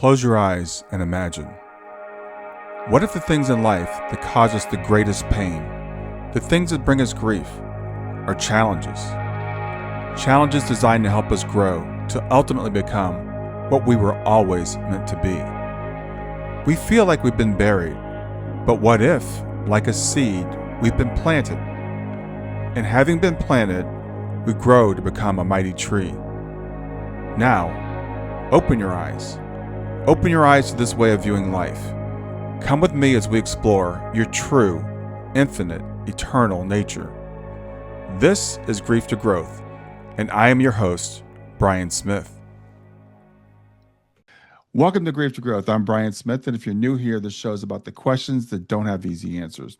Close your eyes and imagine. What if the things in life that cause us the greatest pain, the things that bring us grief, are challenges? Challenges designed to help us grow, to ultimately become what we were always meant to be. We feel like we've been buried, but what if, like a seed, we've been planted? And having been planted, we grow to become a mighty tree. Now, open your eyes. Open your eyes to this way of viewing life. Come with me as we explore your true, infinite, eternal nature. This is Grief to Growth, and I am your host, Brian Smith. Welcome to Grief to Growth. I'm Brian Smith, and if you're new here, this show is about the questions that don't have easy answers.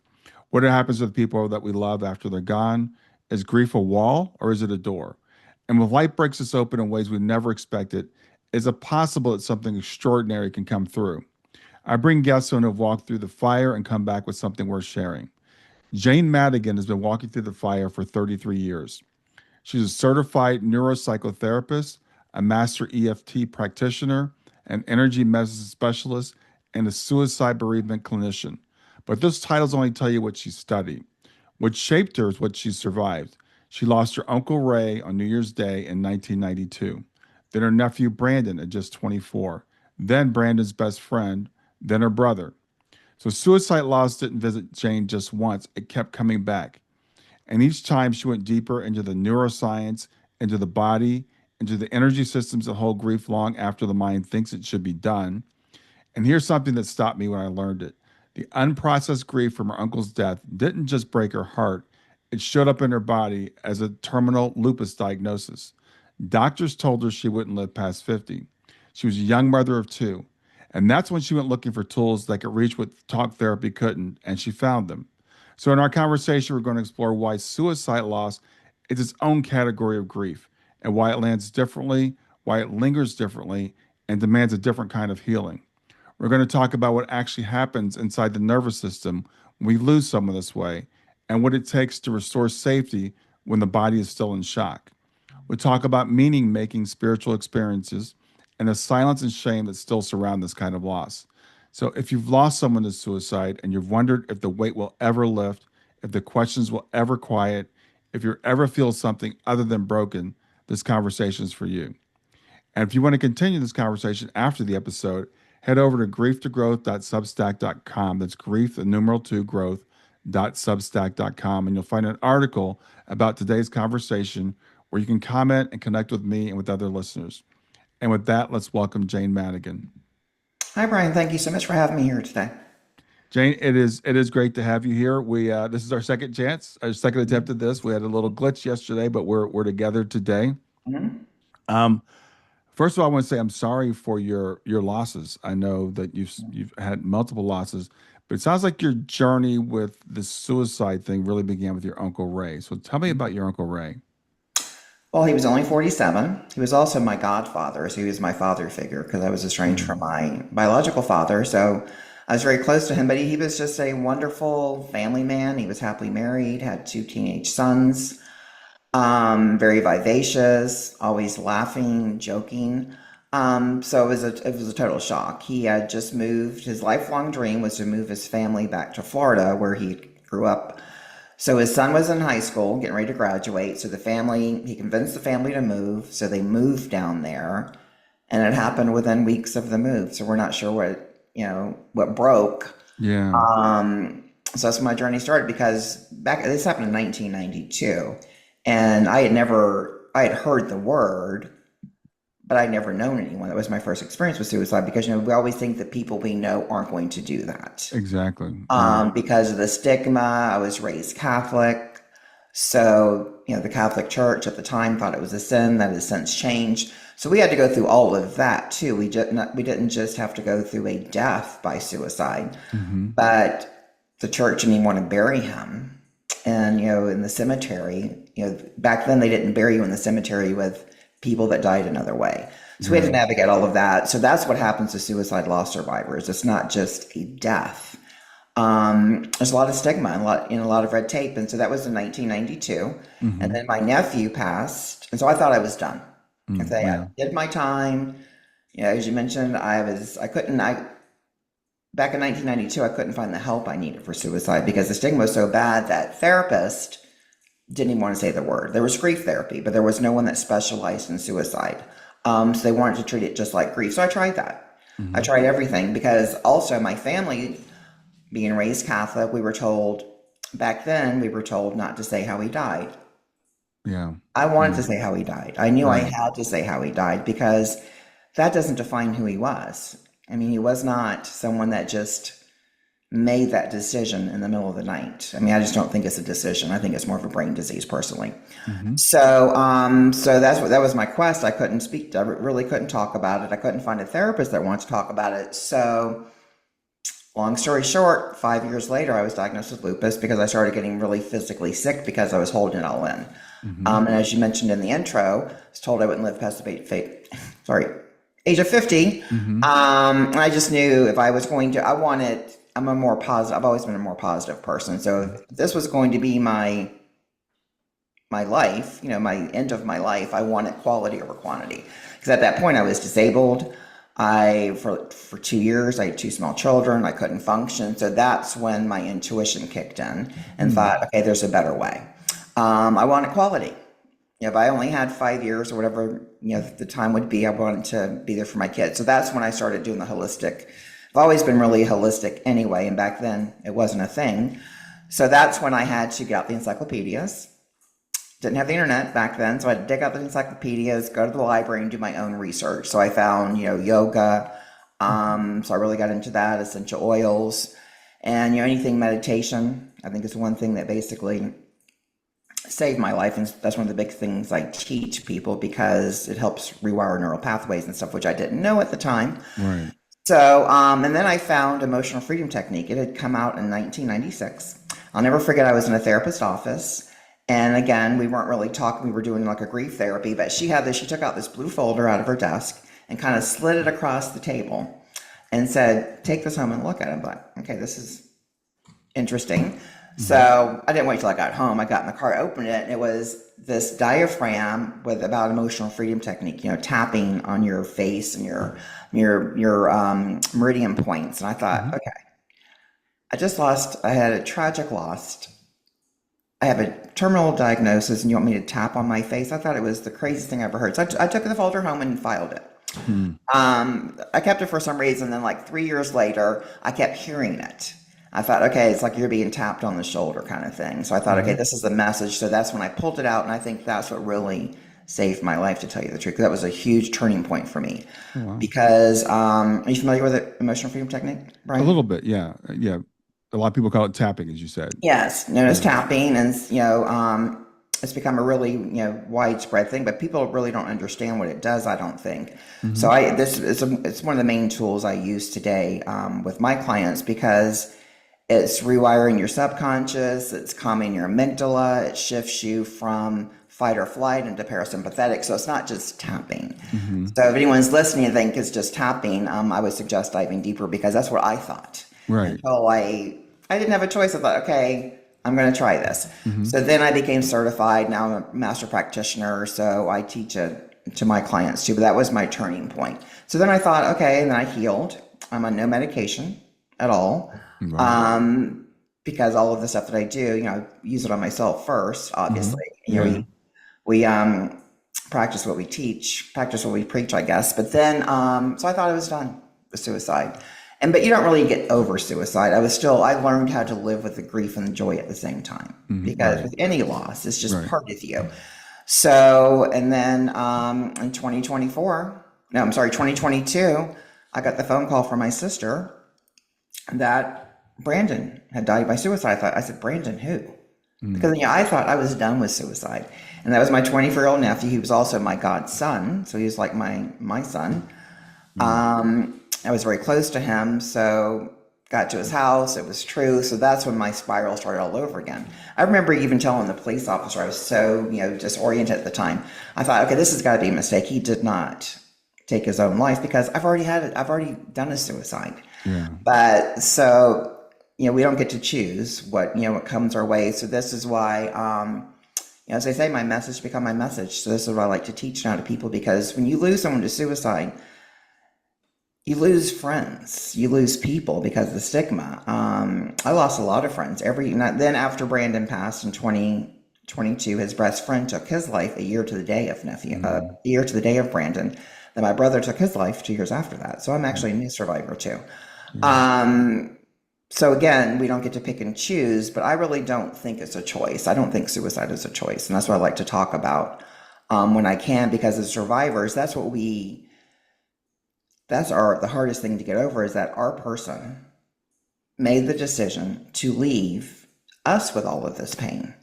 What happens with people that we love after they're gone? Is grief a wall or is it a door? And when life breaks us open in ways we never expected, is it possible that something extraordinary can come through? I bring guests on who have walked through the fire and come back with something worth sharing. Jayne Madigan has been walking through the fire for 33 years. She's a certified neuropsychotherapist, a master EFT practitioner, an energy medicine specialist, and a suicide bereavement clinician. But those titles only tell you what she studied. What shaped her is what she survived. She lost her Uncle Ray on New Year's Day in 1992. Then her nephew Brandon at just 24. Then Brandon's best friend. Then her brother. So suicide loss didn't visit Jayne just once. It kept coming back. And each time she went deeper into the neuroscience, into the body, into the energy systems that hold grief long after the mind thinks it should be done. And here's something that stopped me when I learned it. The unprocessed grief from her uncle's death didn't just break her heart. It showed up in her body as a terminal lupus diagnosis. Doctors told her she wouldn't live past 50. She was a young mother of two. And that's when she went looking for tools that could reach what talk therapy couldn't, and she found them. So in our conversation, we're going to explore why suicide loss is its own category of grief, and why it lands differently, why it lingers differently, and demands a different kind of healing. We're going to talk about what actually happens inside the nervous system when we lose someone this way, and what it takes to restore safety when the body is still in shock. We'll talk about meaning-making spiritual experiences and the silence and shame that still surround this kind of loss. So if you've lost someone to suicide and you've wondered if the weight will ever lift, if the questions will ever quiet, if you ever feel something other than broken, this conversation is for you. And if you want to continue this conversation after the episode, head over to grieftogrowth.substack.com. That's grief, the numeral 2, growth.substack.com. And you'll find an article about today's conversation where you can comment and connect with me and with other listeners. And with that, let's welcome Jayne Madigan. Hi, Brian. Thank you so much for having me here today. Jayne, it is great to have you here. This is our second chance, our second attempt at this. We had a little glitch yesterday, but we're together today. Mm-hmm. First of all, I want to say I'm sorry for your losses. I know that you've had multiple losses, but it sounds like your journey with the suicide thing really began with your Uncle Ray. So tell me about your Uncle Ray. Well, he was only 47. He was also my godfather, so he was my father figure because I was estranged from my biological father. So I was very close to him, but he was just a wonderful family man. He was happily married, had 2 teenage sons, very vivacious, always laughing, joking. So it was a total shock. He had just moved. His lifelong dream was to move his family back to Florida, where he grew up. So his son was in high school, getting ready to graduate. So he convinced the family to move. So they moved down there, and it happened within weeks of the move. So we're not sure what broke. Yeah. So that's when my journey started, because this happened in 1992, and I had heard the word, but I'd never known anyone. That was my first experience with suicide, because we always think that people we know aren't going to do that. Exactly. Because of the stigma. I was raised Catholic, so the Catholic Church at the time thought it was a sin. That has since changed. So we had to go through all of that too. We didn't just have to go through a death by suicide, but the church didn't even want to bury him. And in the cemetery, back then they didn't bury you in the cemetery with people that died another way. So we had to navigate all of that. So that's what happens to suicide loss survivors. It's not just a death. There's a lot of stigma and a lot of red tape. And so that was in 1992. And then my nephew passed. And so I thought I was done. I did my time. Yeah, as you mentioned, back in 1992, I couldn't find the help I needed for suicide because the stigma was so bad that therapists didn't even want to say the word. There was grief therapy, but there was no one that specialized in suicide. So they wanted to treat it just like grief. So I tried that. I Hmm. tried everything because also my family, being raised Catholic, back then, we were told not to say how he died. Yeah. I wanted to Yeah. say how he died. I knew I Right. had to say how he died because that doesn't define who he was. I mean, he was not someone that just made that decision in the middle of the night. I mean, I just don't think it's a decision. I think it's more of a brain disease personally. Hmm. So that was my quest. I couldn't speak. I really couldn't talk about it. I couldn't find a therapist that wanted to talk about it. So, long story short, 5 years later, I was diagnosed with lupus because I started getting really physically sick because I was holding it all in. Hmm. And as you mentioned in the intro, I was told I wouldn't live past sorry, age of 50. Hmm. And I just knew if I was going to, I'm a more positive, I've always been a more positive person. So if this was going to be my life, my end of my life, I wanted quality over quantity. Because at that point I was disabled. For 2 years, I had two small children. I couldn't function. So that's when my intuition kicked in and Hmm. thought, okay, there's a better way. I wanted quality. If I only had 5 years or whatever, the time would be, I wanted to be there for my kids. So that's when I started doing the holistic. I've always been really holistic anyway, and back then it wasn't a thing. So that's when I had to get out the encyclopedias. Didn't have the internet back then, so I had to dig out the encyclopedias, go to the library, and do my own research. So I found, yoga. So I really got into that, essential oils, and anything meditation. I think is one thing that basically saved my life, and that's one of the big things I teach people because it helps rewire neural pathways and stuff, which I didn't know at the time. Right. So, and then I found emotional freedom technique. It had come out in 1996. I'll never forget. I was in a therapist's office, and again, we weren't really talking. We were doing like a grief therapy, but she had this. She took out this blue folder out of her desk and kind of slid it across the table, and said, "Take this home and look at it." I'm like, okay, this is interesting. Hmm. So I didn't wait till I got home. I got in the car, opened it, and it was this diaphragm with about emotional freedom technique, tapping on your face and your meridian points. And I thought, Hmm. okay, I had a tragic loss. I have a terminal diagnosis, and you want me to tap on my face? I thought it was the craziest thing I ever heard. So I took the folder home and filed it. Hmm. I kept it for some reason. Then, like 3 years later, I kept hearing it. I thought, okay, it's like you're being tapped on the shoulder kind of thing. So I thought, okay, Hmm. this is the message. So that's when I pulled it out. And I think that's what really saved my life, to tell you the truth. 'Cause that was a huge turning point for me. Oh, wow. Because, are you familiar with the emotional freedom technique, A Brian? little bit. Yeah. Yeah. A lot of people call it tapping, as you said. Yes, known as Yeah. tapping, and it's become a really widespread thing. But people really don't understand what it does. I don't think. So Hmm. it's one of the main tools I use today with my clients because it's rewiring your subconscious, it's calming your amygdala, it shifts you from fight or flight into parasympathetic. So it's not just tapping. Hmm. So if anyone's listening and think it's just tapping, I would suggest diving deeper because that's what I thought Right. until I didn't have a choice. I thought, okay, I'm going to try this. Hmm. So then I became certified. Now I'm a master practitioner. So I teach it to my clients too. But that was my turning point. So then I thought, okay, and then I healed. I'm on no medication at all. Wow. Um, because all of the stuff that I do, I use it on myself first, Hmm. obviously. Yeah. We practice what we teach, practice what we preach, I guess. But then, so I thought I was done with suicide. But you don't really get over suicide. I learned how to live with the grief and the joy at the same time. Hmm. Because Right. with any loss, it's just Right. part of you. So, and then in 2022, I got the phone call from my sister that Brandon had died by suicide. I said, Brandon, who? Mm. Because I thought I was done with suicide. And that was my 24-year-old nephew. He was also my godson. So he was like my son. Mm. I was very close to him. So got to his house. It was true. So that's when my spiral started all over again. I remember even telling the police officer, I was so, disoriented at the time. I thought, okay, this has got to be a mistake. He did not take his own life because I've already done a suicide. Yeah. But so, we don't get to choose what comes our way. So this is why, as I say, my message become my message. So this is what I like to teach now to people because when you lose someone to suicide, you lose friends, you lose people because of the stigma. I lost a lot of friends. Then after Brandon passed in 2022, his best friend took his life a year to the day of Mm, a year to the day of Brandon. Then my brother took his life 2 years after that. So I'm actually a new survivor too. yeah. Um, so again, we don't get to pick and choose, but I really don't think it's a choice. I don't think suicide is a choice, and that's what I like to talk about when I can, because as survivors, that's the hardest thing to get over is that our person made the decision to leave us with all of this pain.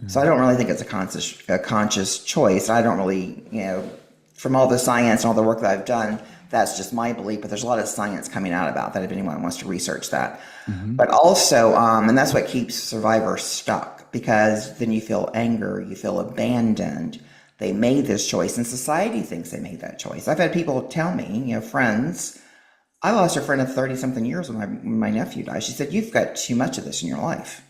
So I Yeah. don't really think it's a conscious choice. I don't really, from all the science and all the work that I've done, that's just my belief. But there's a lot of science coming out about that if anyone wants to research that. Hmm. But also, and that's what keeps survivors stuck, because then you feel anger, you feel abandoned. They made this choice, and society thinks they made that choice. I've had people tell me, friends, I lost a friend of 30 something years when my nephew died. She said, "You've got too much of this in your life."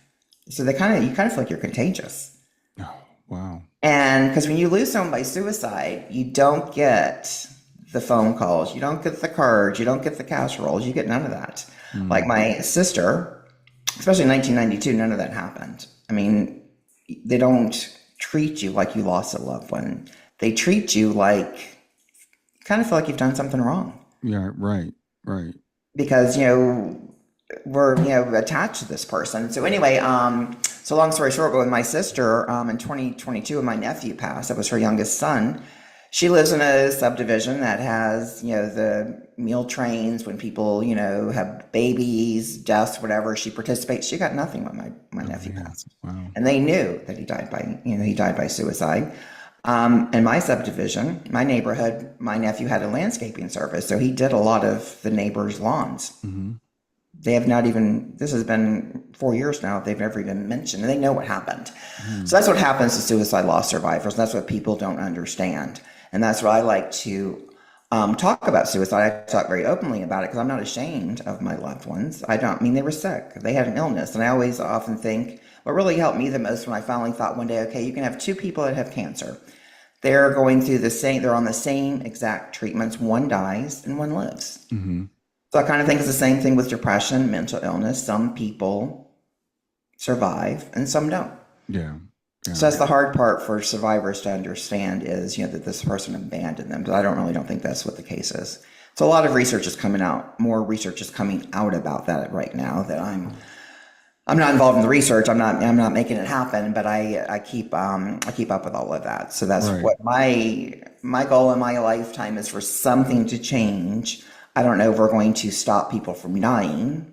So you kind of feel like you're contagious. Oh, wow. And because when you lose someone by suicide, you don't get the phone calls, you don't get the cards, you don't get the casseroles, you get none of that. Like Mm, my sister, especially in 1992, none of that happened. I mean, they don't treat you like you lost a loved one. They treat you like, you kind of feel like you've done something wrong, yeah, right, right. because, we're, attached to this person. So anyway, so long story short, but with my sister, in 2022, when my nephew passed, that was her youngest son. She lives in a subdivision that has, the meal trains when people, have babies, deaths, whatever. She participates. She got nothing when my Oh, nephew man. passed, Wow. and they knew that he died by suicide. In my subdivision, my neighborhood, my nephew had a landscaping service, so he did a lot of the neighbors' lawns. Hmm. They have not even, this has been 4 years now, they've never even mentioned, and they know what happened. So Mm, that's what happens to suicide loss survivors. And that's what people don't understand. And that's why I like to talk about suicide. I talk very openly about it because I'm not ashamed of my loved ones. I don't, I mean, they were sick, they had an illness. And I always often think what really helped me the most when I finally thought one day, okay, you can have two people that have cancer. They're on the same exact treatments. One dies and one lives. hmm. So I kind of think it's the same thing with depression, mental illness. Some people survive and some don't. Yeah, So yeah, that's the hard part for survivors to understand is, that this person abandoned them. But I don't think that's what the case is. So a lot of research is coming out. More research is coming out about that right now. That I'm not involved in the research. I'm not making it happen. But I keep up with all of that. So that's right. what my goal in my lifetime is, for something to change. I don't know if we're going to stop people from dying,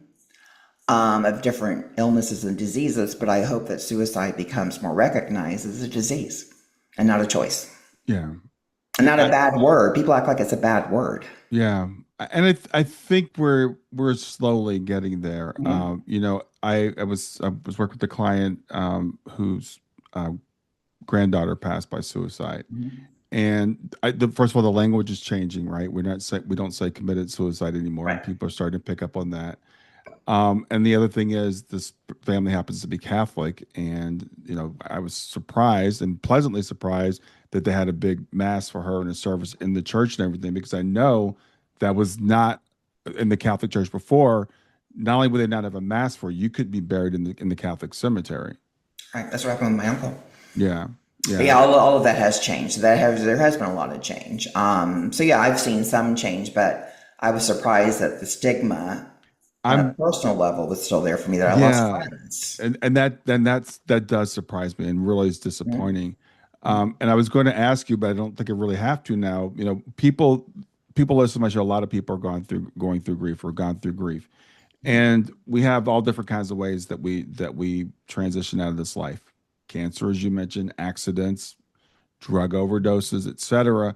of different illnesses and diseases, but I hope that suicide becomes more recognized as a disease and not a choice Yeah. and Yeah. not a bad word. People act like it's a bad word. Yeah. And I think we're slowly getting there. Mm-hmm. I was working with a client whose uh, granddaughter passed by suicide. Mm-hmm. And first of all, the language is changing, right? We don't say committed suicide anymore, and Right. people are starting to pick up on that. And the other thing is, this family happens to be Catholic, and I was surprised and pleasantly surprised that they had a big mass for her and a service in the church and everything, because I know that was not in the Catholic Church before. Not only would they not have a mass for you, you could be buried in the Catholic cemetery. Right. That's what happened with my uncle. Yeah, But yeah. yeah, all of that has changed. There has been a lot of change. So yeah, I've seen some change, but I was surprised that the stigma on a I'm personal level was still there for me. That I lost Yeah, friends. that does surprise me and really is disappointing. Mm-hmm. And I was going to ask you, but I don't think I really have to now. People listen to my show. A lot of people are going through grief or gone through grief, and we have all different kinds of ways that we transition out of this life. Cancer, as you mentioned, accidents, drug overdoses, etc.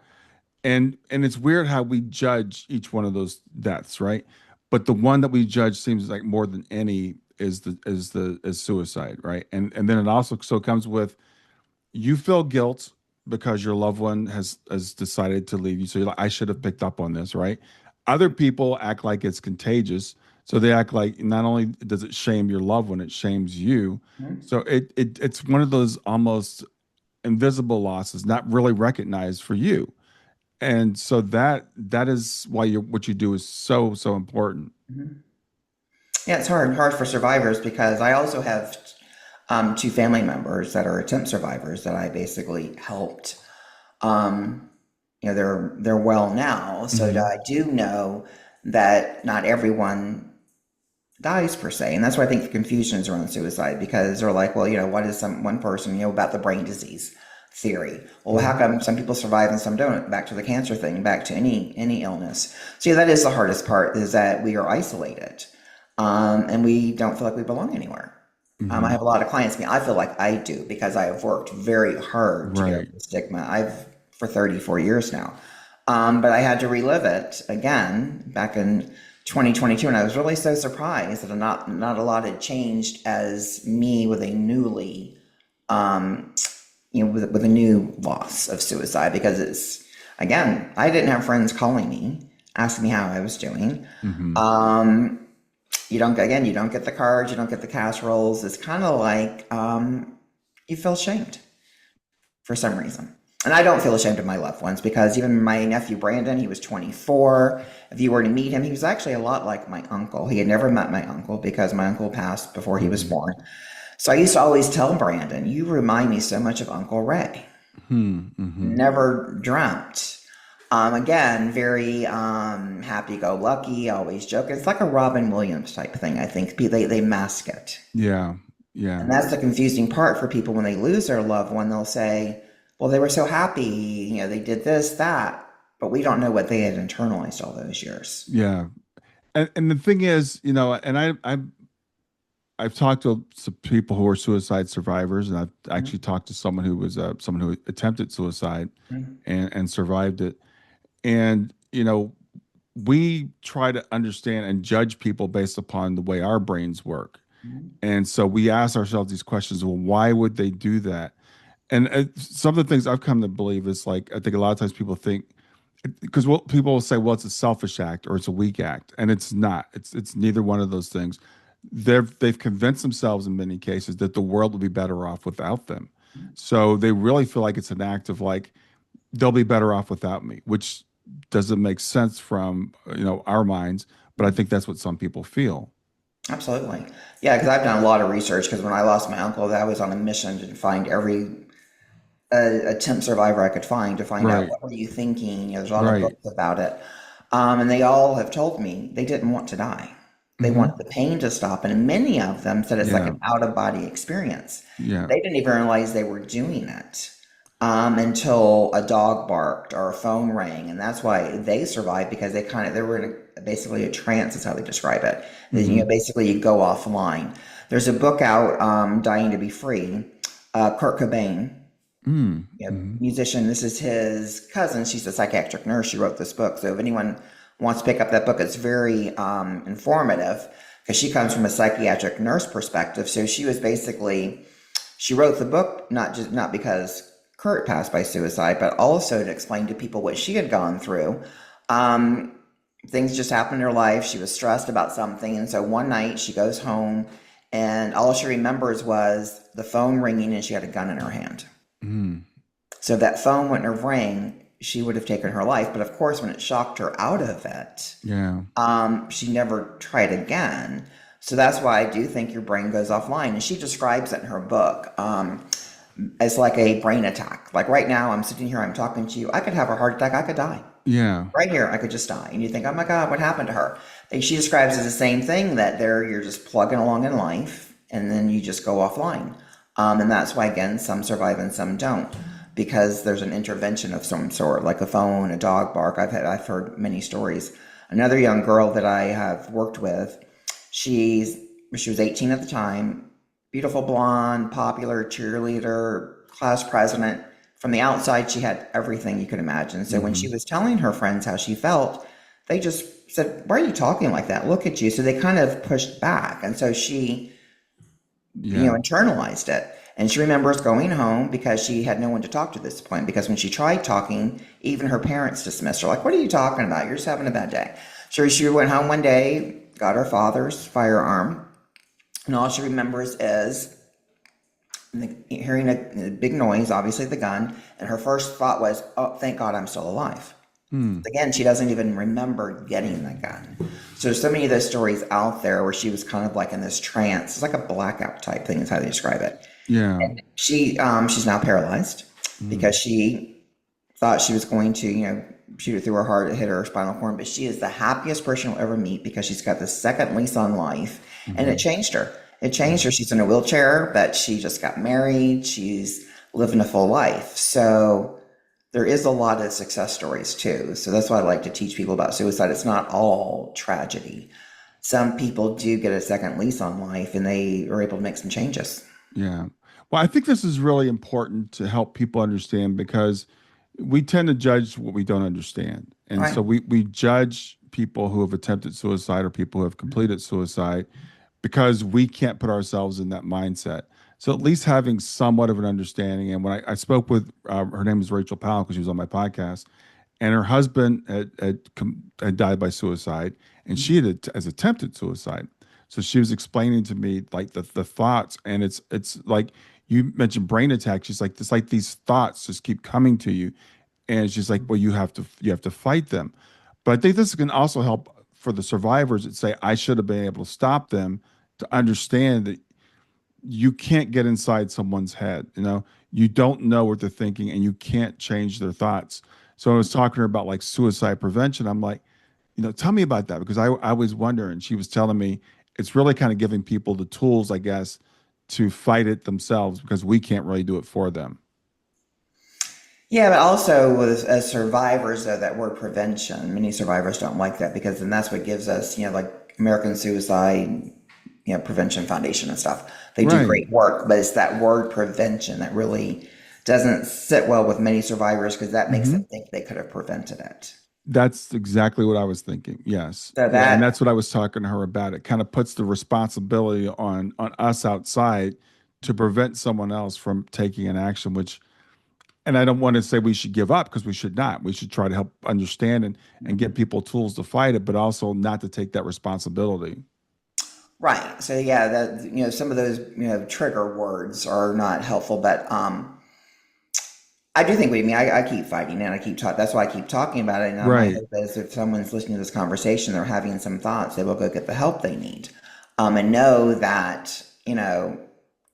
And it's weird how we judge each one of those deaths, right? But the one that we judge seems like more than any is suicide, right? And then it also so comes with, you feel guilt because your loved one has decided to leave you. So you're like, I should have picked up on this, right? Other people act like it's contagious. So they act like not only does it shame your loved one, it shames you. Mm-hmm. So it's one of those almost invisible losses, not really recognized for you. And so that is why what you do is so important. Mhm. Yeah, it's hard for survivors because I also have two family members that are attempt survivors that I basically helped. Um, they're well now, so Hmm. I do know that not everyone dies per se, and that's why I think the confusion is around suicide because they're like, well, what is one person, about the brain disease theory? Well, how come some people survive and some don't? Back to the cancer thing, back to any illness. So yeah, that is the hardest part is that we are isolated, and we don't feel like we belong anywhere. I Hmm. have a lot of clients. I mean, I feel like I do because I have worked very hard to get over Right. the stigma. I've for 34 years now. But I had to relive it again back in 2022, and I was really so surprised that not a lot had changed as me with a newly, um, with a new loss of suicide because it's again, I didn't have friends calling me asking me how I was doing. Hmm. Um, you don't get the cards, you don't get the casseroles. It's kind of like you feel shamed for some reason. And I don't feel ashamed of my loved ones because even my nephew Brandon, he was 24. If you were to meet him, he was actually a lot like my uncle. He had never met my uncle because my uncle passed before he was Hmm. born. So I used to always tell Brandon, "You remind me so much of Uncle Ray." Hmm. Hmm. Never dreamt. Again, very happy-go-lucky, always joking. It's like a Robin Williams type thing. I think they mask it. Yeah. Yeah. And that's the confusing part for people when they lose their loved one. They'll say, well, they were so happy, they did this, that, but we don't know what they had internalized all those years. Yeah. And the thing is, and I've talked to some people who are suicide survivors, and I've actually talked to someone who was someone who attempted suicide Mhm. and survived it. And we try to understand and judge people based upon the way our brains work. Mhm. And so we ask ourselves these questions: well, why would they do that? And some of the things I've come to believe is like I think a lot of times people think because people will say, well, it's a selfish act or it's a weak act, and it's not. It's neither one of those things. They've convinced themselves in many cases that the world would be better off without them. So they really feel like it's an act of like they'll be better off without me, which doesn't make sense from our minds. But I think that's what some people feel. Absolutely. Yeah, because I've done a lot of research because when I lost my uncle, I was on a mission to find every attempt survivor I could find to find out Right. what were you thinking. There's a lot of Right. books about it. And they all have told me they didn't want to die. They Hmm. wanted the pain to stop. And many of them said it's like Yeah. an out of body experience. Yeah. They didn't even realize they were doing it until a dog barked or a phone rang. And that's why they survived because they were in basically a trance, is how they describe it. Hmm. Basically, you go offline. There's a book out, Dying to Be Free. Kurt Cobain, Mm-hmm. musician. This is his cousin. She's a psychiatric nurse. She wrote this book. So if anyone wants to pick up that book, it's very informative because she comes from a psychiatric nurse perspective. So she wrote the book not because Kurt passed by suicide, but also to explain to people what she had gone through. Um, Things just happened in her life. She was stressed about something, and so one night she goes home, and all she remembers was the phone ringing, and she had a gun in her hand. Mm. So if that phone wouldn't have rang, she would have taken her life. But of course, when it shocked her out of it, Yeah. she never tried again. So that's why I do think your brain goes offline. And she describes it in her book as like a brain attack. Like right now, I'm sitting here, I'm talking to you. I could have a heart attack. I could die. Yeah. Right here, I could just die. And you think, oh my God, what happened to her? And she describes it as the same thing that you're just plugging along in life and then you just go offline. And that's why, again, some survive and some don't because there's an intervention of some sort, like a phone, a dog bark. I've heard many stories. Another young girl that I have worked with, she's she was 18 at the time, beautiful blonde, popular cheerleader, class president. From the outside, she had everything you could imagine. So when she Hmm. was telling her friends how she felt, they just said, "Why are you talking like that? Look at you." So they kind of pushed back. And so she, Yeah. internalized it. And she remembers going home because she had no one to talk to at this point. Because when she tried talking, even her parents dismissed her. Like, what are you talking about? You're just having a bad day. So she went home one day, got her father's firearm, and all she remembers is hearing a big noise, obviously the gun, and her first thought was, oh, thank God I'm still alive. Hmm. Again, she doesn't even remember getting the gun. So there's so many of those stories out there where she was kind of like in this trance. It's like a blackout type thing is how they describe it. Yeah. She's now paralyzed Hmm. because she thought she was going to, shoot it through her heart, hit her spinal cord. But she is the happiest person you'll ever meet because she's got this second lease on life, and it Hmm. changed her. It changed her. She's in a wheelchair, but she just got married. She's living a full life. So there is a lot of success stories too. So that's why I like to teach people about suicide. It's not all tragedy. Some people do get a second lease on life and they are able to make some changes. Yeah. Well, I think this is really important to help people understand because we tend to judge what we don't understand. And Right. so we judge people who have attempted suicide or people who have completed suicide because we can't put ourselves in that mindset. So at least having somewhat of an understanding. And when I spoke with her name is Rachel Powell because she was on my podcast, and her husband had died by suicide, and she has attempted suicide. So she was explaining to me like the thoughts, and it's like you mentioned brain attack. She's like it's like these thoughts just keep coming to you, and she's like, well, you have to fight them. But I think this can also help for the survivors that say I should have been able to stop them to understand that you can't get inside someone's head. You don't know what they're thinking, and you can't change their thoughts. So I was talking to her about like suicide prevention. I'm like, tell me about that because I was wondering. She was telling me it's really kind of giving people the tools, I guess, to fight it themselves because we can't really do it for them. Yeah, but also as survivors, though, that word prevention, many survivors don't like that because then that's what gives us, like American Suicide, Prevention Foundation and stuff. They do Right. great work, but it's that word prevention that really doesn't sit well with many survivors because that makes them Hmm. think they could have prevented it. That's exactly what I was thinking. Yes. So Yeah, and that that's what I was talking to her about. It kind of puts the responsibility on us outside to prevent someone else from taking an action, which and I don't want to say we should give up because we should not. We should try to help understand and get people tools to fight it, but also not to take that responsibility. right. So yeah, that some of those trigger words are not helpful, but I do think what you mean. I keep fighting and I keep talking. That's why I keep talking about it. And my Right. hope is if someone's listening to this conversation, they're having some thoughts, they will go get the help they need. And know that,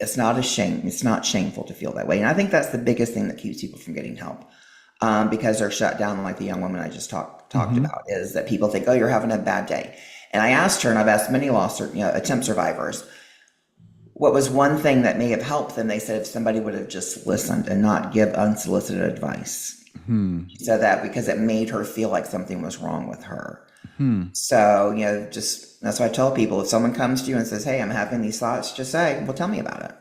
it's not a shame. It's not shameful to feel that way. And I think that's the biggest thing that keeps people from getting help. Because they're shut down, like the young woman I just talked Hmm. about, is that people think, oh, you're having a bad day. And I asked her, and I've asked many attempt survivors, what was one thing that may have helped them? They said if somebody would have just listened and not give unsolicited advice. Hmm. She said that because it made her feel like something was wrong with her. Hmm. So, just that's why I tell people if someone comes to you and says, hey, I'm having these thoughts, just say, well, tell me about it.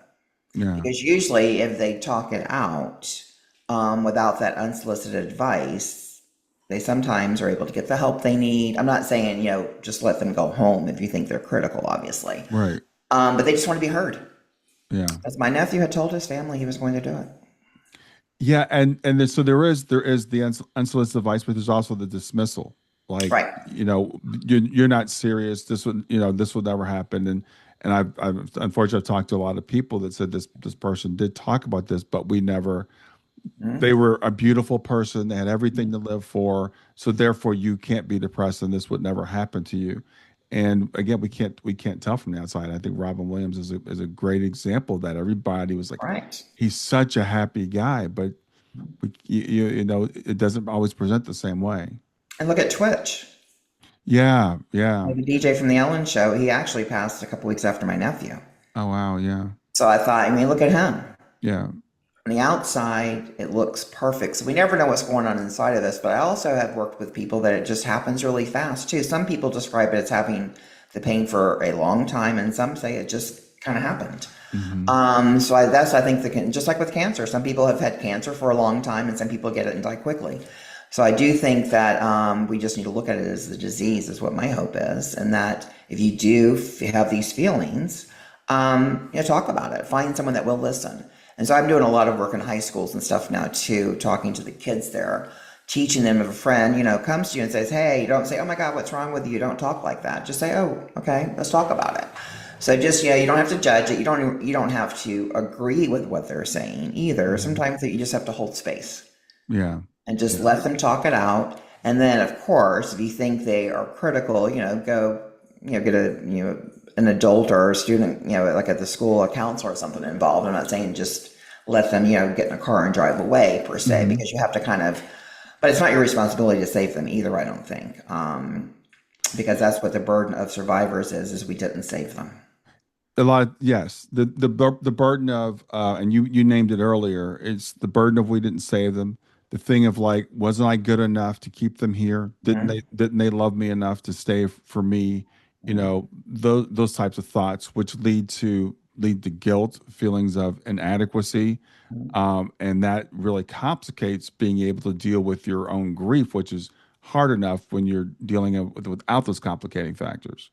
Yeah. Because usually if they talk it out without that unsolicited advice, they sometimes are able to get the help they need. I'm not saying, just let them go home if you think they're critical, obviously. Right. But they just want to be heard. Yeah. As my nephew had told his family he was going to do it. Yeah. So there is the unsolicited advice, but there's also the dismissal. Like, Right. you're not serious. This would never happen. And I've unfortunately I've talked to a lot of people that said this person did talk about this, but we never they Mhm. were a beautiful person. They had everything to live for. So therefore, you can't be depressed, and this would never happen to you. And again, we can't tell from the outside. I think Robin Williams is a great example of that. Everybody was like, Right. he's such a happy guy, but it doesn't always present the same way. And look at Twitch. Yeah, yeah. Like the DJ from the Ellen Show, he actually passed a couple weeks after my nephew. Oh wow, yeah, So I thought, look at him. yeah. On the outside, it looks perfect. So we never know what's going on inside of this. But I also have worked with people that it just happens really fast too. Some people describe it as having the pain for a long time, and some say it just kind of happened. Hmm. That's I think just like with cancer, some people have had cancer for a long time, and some people get it and die quickly. So I do think that we just need to look at it as the disease, is what my hope is, and that if you do have these feelings, talk about it. Find someone that will listen. And so I'm doing a lot of work in high schools and stuff now too, talking to the kids there, teaching them if a friend, comes to you and says, hey, you don't say, oh my God, what's wrong with you? You don't talk like that. Just say, oh, okay, let's talk about it. So just, you don't have to judge it. You don't have to agree with what they're saying either. Hmm. Sometimes you just have to hold space Yeah, and just yeah. let them talk it out. And then, of course, if you think they are critical, go, get an adult or a student, like at the school, a counselor or something involved. I'm not saying just let them, get in a car and drive away per se, Hmm. because you have to but it's not your responsibility to save them either, I don't think. Because that's what the burden of survivors is we didn't save them. A lot of, yes, the burden of and you named it earlier. It's the burden of we didn't save them. The thing of like, wasn't I good enough to keep them here? Mhm. Didn't they love me enough to stay for me? Those types of thoughts, which lead to guilt, feelings of inadequacy, and that really complicates being able to deal with your own grief, which is hard enough when you're dealing without those complicating factors.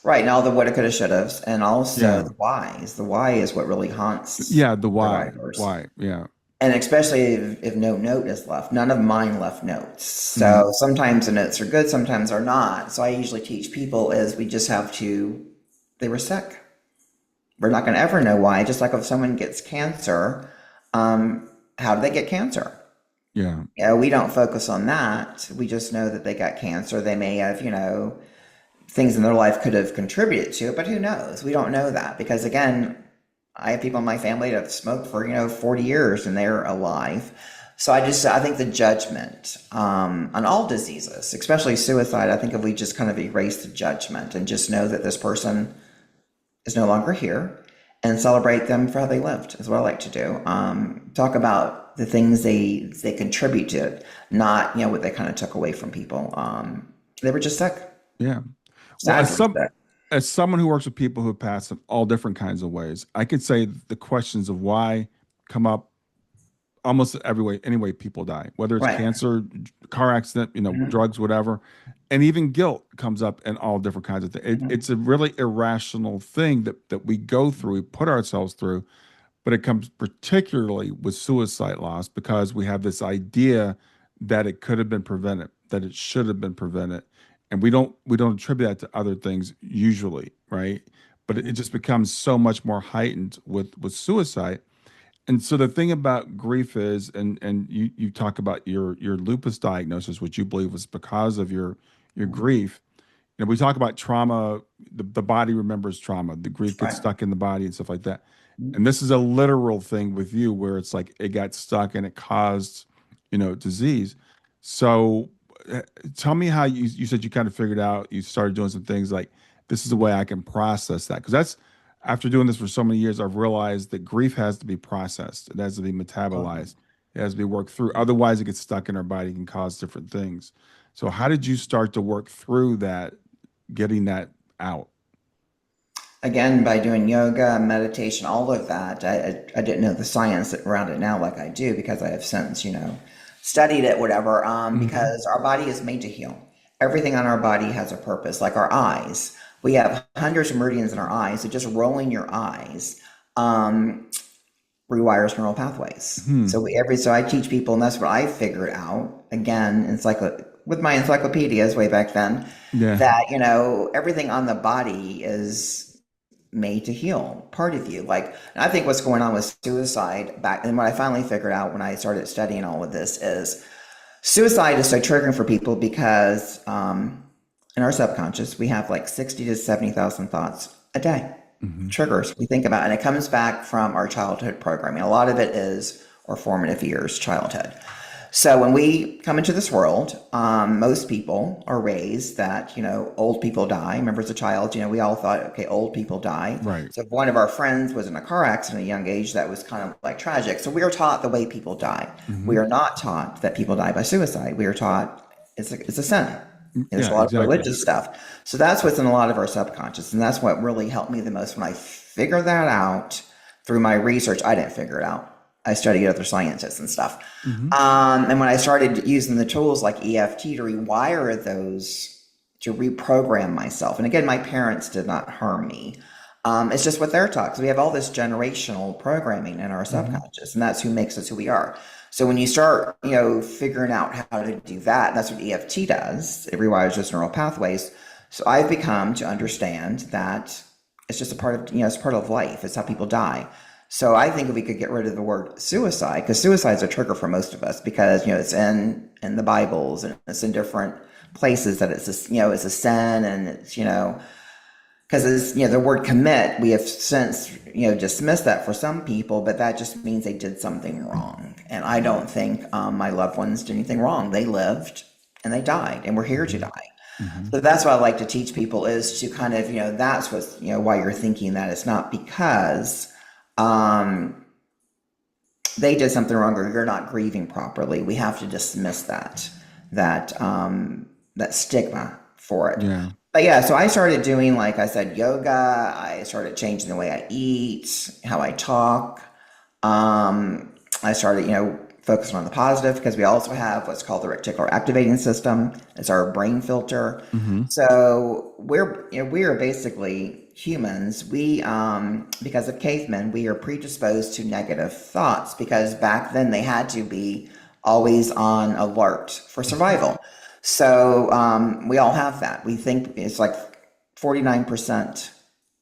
Right, and all the woulda, coulda, shouldas, and also Yeah. the whys. The why is what really haunts Yeah, the why. survivors. Why? Yeah. And especially if no note is left. None of mine left notes. Hmm. So sometimes the notes are good, sometimes are not. So I usually teach people is we just have to, they were sick. We're not going to ever know why. Just like if someone gets cancer, how did they get cancer? Yeah. We don't focus on that. We just know that they got cancer. They may have, things in their life could have contributed to it, but who knows? We don't know that because again, I have people in my family that have smoked for 40 years and they're alive. So I think the judgment on all diseases, especially suicide, I think if we just kind of erase the judgment and just know that this person is no longer here and celebrate them for how they lived is what I like to do. Talk about the things they contribute to, not what they kind of took away from people. They were just sick, Yeah. Well, sadly sick. as someone who works with people who pass in all different kinds of ways, I could say the questions of why come up almost every way, any way people die, whether it's Right. cancer, car accident, Mhm. drugs, whatever, and even guilt comes up in all different kinds of things. It's a really irrational thing that we go through, we put ourselves through, but it comes particularly with suicide loss because we have this idea that it could have been prevented, that it should have been prevented, and we don't attribute that to other things usually, right? But it just becomes so much more heightened with suicide. And so the thing about grief is, and you talk about your lupus diagnosis, which you believe was because of your grief. We talk about trauma. The body remembers trauma. The grief gets Right. stuck in the body and stuff like that. And this is a literal thing with you where it's like it got stuck and it caused, disease. So uh, tell me how you said you kind of figured out, you started doing some things like this is the way I can process that. Because that's after doing this for so many years, I've realized that grief has to be processed. It has to be Totally. metabolized. It has to be worked through. Otherwise, it gets stuck in our body, can cause different things. So how did you start to work through that, getting that out? Again, by doing yoga, meditation, all of that, I didn't know the science around it now like I do because I have since, studied it, whatever, Hmm. because our body is made to heal. Everything on our body has a purpose, like our eyes. We have hundreds of meridians in our eyes, so just rolling your eyes um, rewires neural pathways. Hmm. So I teach people, and that's what I figured out. Again, with my encyclopedias way back then, Yeah. that everything on the body is made to heal part of you. Like, and I think what's going on with suicide back, and what I finally figured out when I started studying all of this is suicide is so triggering for people because in our subconscious we have like 60 to 70,000 thoughts a day, Hmm. triggers we think about, and it comes back from our childhood programming. A lot of it is our formative years, childhood. So when we come into this world, most people are raised that, old people die. Remember as a child, we all thought, okay, old people die. Right. So if one of our friends was in a car accident at a young age, that was kind of like tragic. So we are taught the way people die. We Hmm. are not taught that people die by suicide. We are taught it's a sin. There's a Yeah, lot of exactly. religious stuff. So that's what's in a lot of our subconscious. And that's what really helped me the most when I figured that out through my research. I didn't figure it out. I studied other scientists and stuff. Hmm. And when I started using the tools like EFT to rewire those, to reprogram myself, and again, my parents did not harm me. It's just what they're taught because we have all this generational programming in our Hmm. subconscious, and that's who makes us who we are. So when you start, figuring out how to do that, that's what EFT does. It rewires those neural pathways. So I've become to understand that it's just a part of, it's part of life. It's how people die. So I think if we could get rid of the word suicide, because suicide is a trigger for most of us, because it's in the Bibles and it's in different places that it's a sin, and it's because it's the word commit, we have since dismissed that for some people, but that just means they did something wrong. And I don't think my loved ones did anything wrong. They lived and they died, and we're here to Mhm. die. Mhm. So that's what I like to teach people, is to kind of that's what's why you're thinking that. It's not because um, they did something wrong or you're not grieving properly. We have to dismiss that stigma for it. Yeah. But yeah, so I started doing, like I said, yoga. I started changing the way I eat, how I talk. I started, focusing on the positive, because we also have what's called the reticular activating system. It's our brain filter. Hmm. So we are basically humans. Because of cavemen, we are predisposed to negative thoughts, because back then they had to be always on alert for survival. So we all have that. We think it's like 49%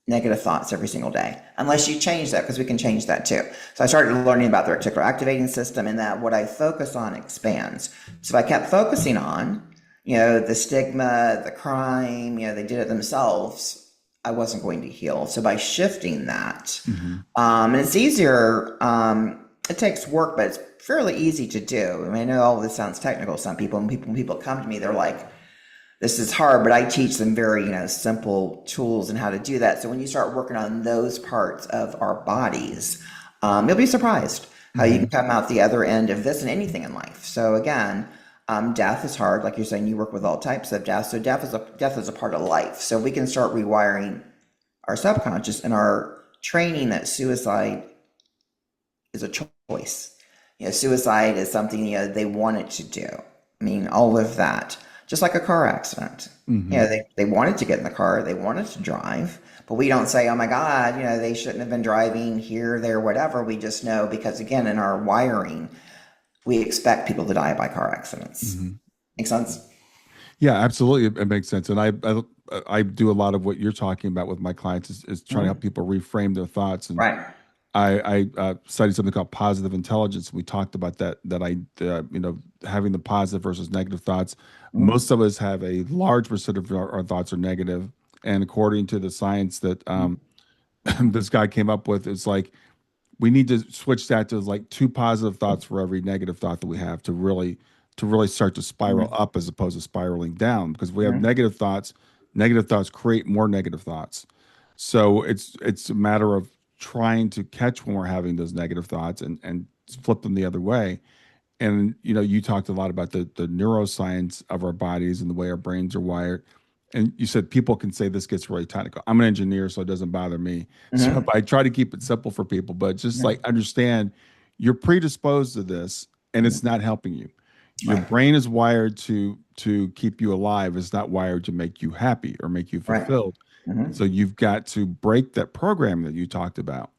negative thoughts every single day, unless you change that, because we can change that too. So I started learning about the reticular activating system, and that what I focus on expands. So if I kept focusing on, the stigma, the crime, they did it themselves, I wasn't going to heal. So by shifting that, Hmm. and it's easier, it takes work, but it's fairly easy to do. I mean, I know all of this sounds technical to some people, and when people come to me, they're like, this is hard, but I teach them very, simple tools and how to do that. So when you start working on those parts of our bodies, you'll be surprised how you can Hmm. come out the other end of this and anything in life. So again, death is hard. Like you're saying, you work with all types of death. So death is a part of life. So we can start rewiring our subconscious and our training that suicide is a choice. Suicide is something, they wanted to do. I mean, all of that. Just like a car accident. Hmm. They wanted to get in the car, they wanted to drive, but we don't say, oh my God, they shouldn't have been driving here, there, whatever. We just know, because again, in our wiring, we expect people to die by car accidents. Hmm. Make sense? Yeah, absolutely. It makes sense. And I do a lot of what you're talking about with my clients is trying to help Mhm. people reframe their thoughts. And Right. I studied something called positive intelligence. We talked about having the positive versus negative thoughts. Mhm. Most of us have a large percent of our thoughts are negative, and according to the science that this guy came up with, it's like we need to switch that to like two positive thoughts for every negative thought that we have to really start to spiral Mhm. up as opposed to spiraling down. Because if we have Mhm. negative thoughts create more negative thoughts. So it's a matter of trying to catch when we're having those negative thoughts and flip them the other way. And you talked a lot about the neuroscience of our bodies and the way our brains are wired. And you said people can say this gets really technical. I'm an engineer, so it doesn't bother me. So Mhm. I try to keep it simple for people, but just like Mhm. understand you're predisposed to this and it's Mhm. not helping you. Your Right. brain is wired to keep you alive. It's not wired to make you happy or make you Right. fulfilled. So Mhm. you've got to break that program that you talked about.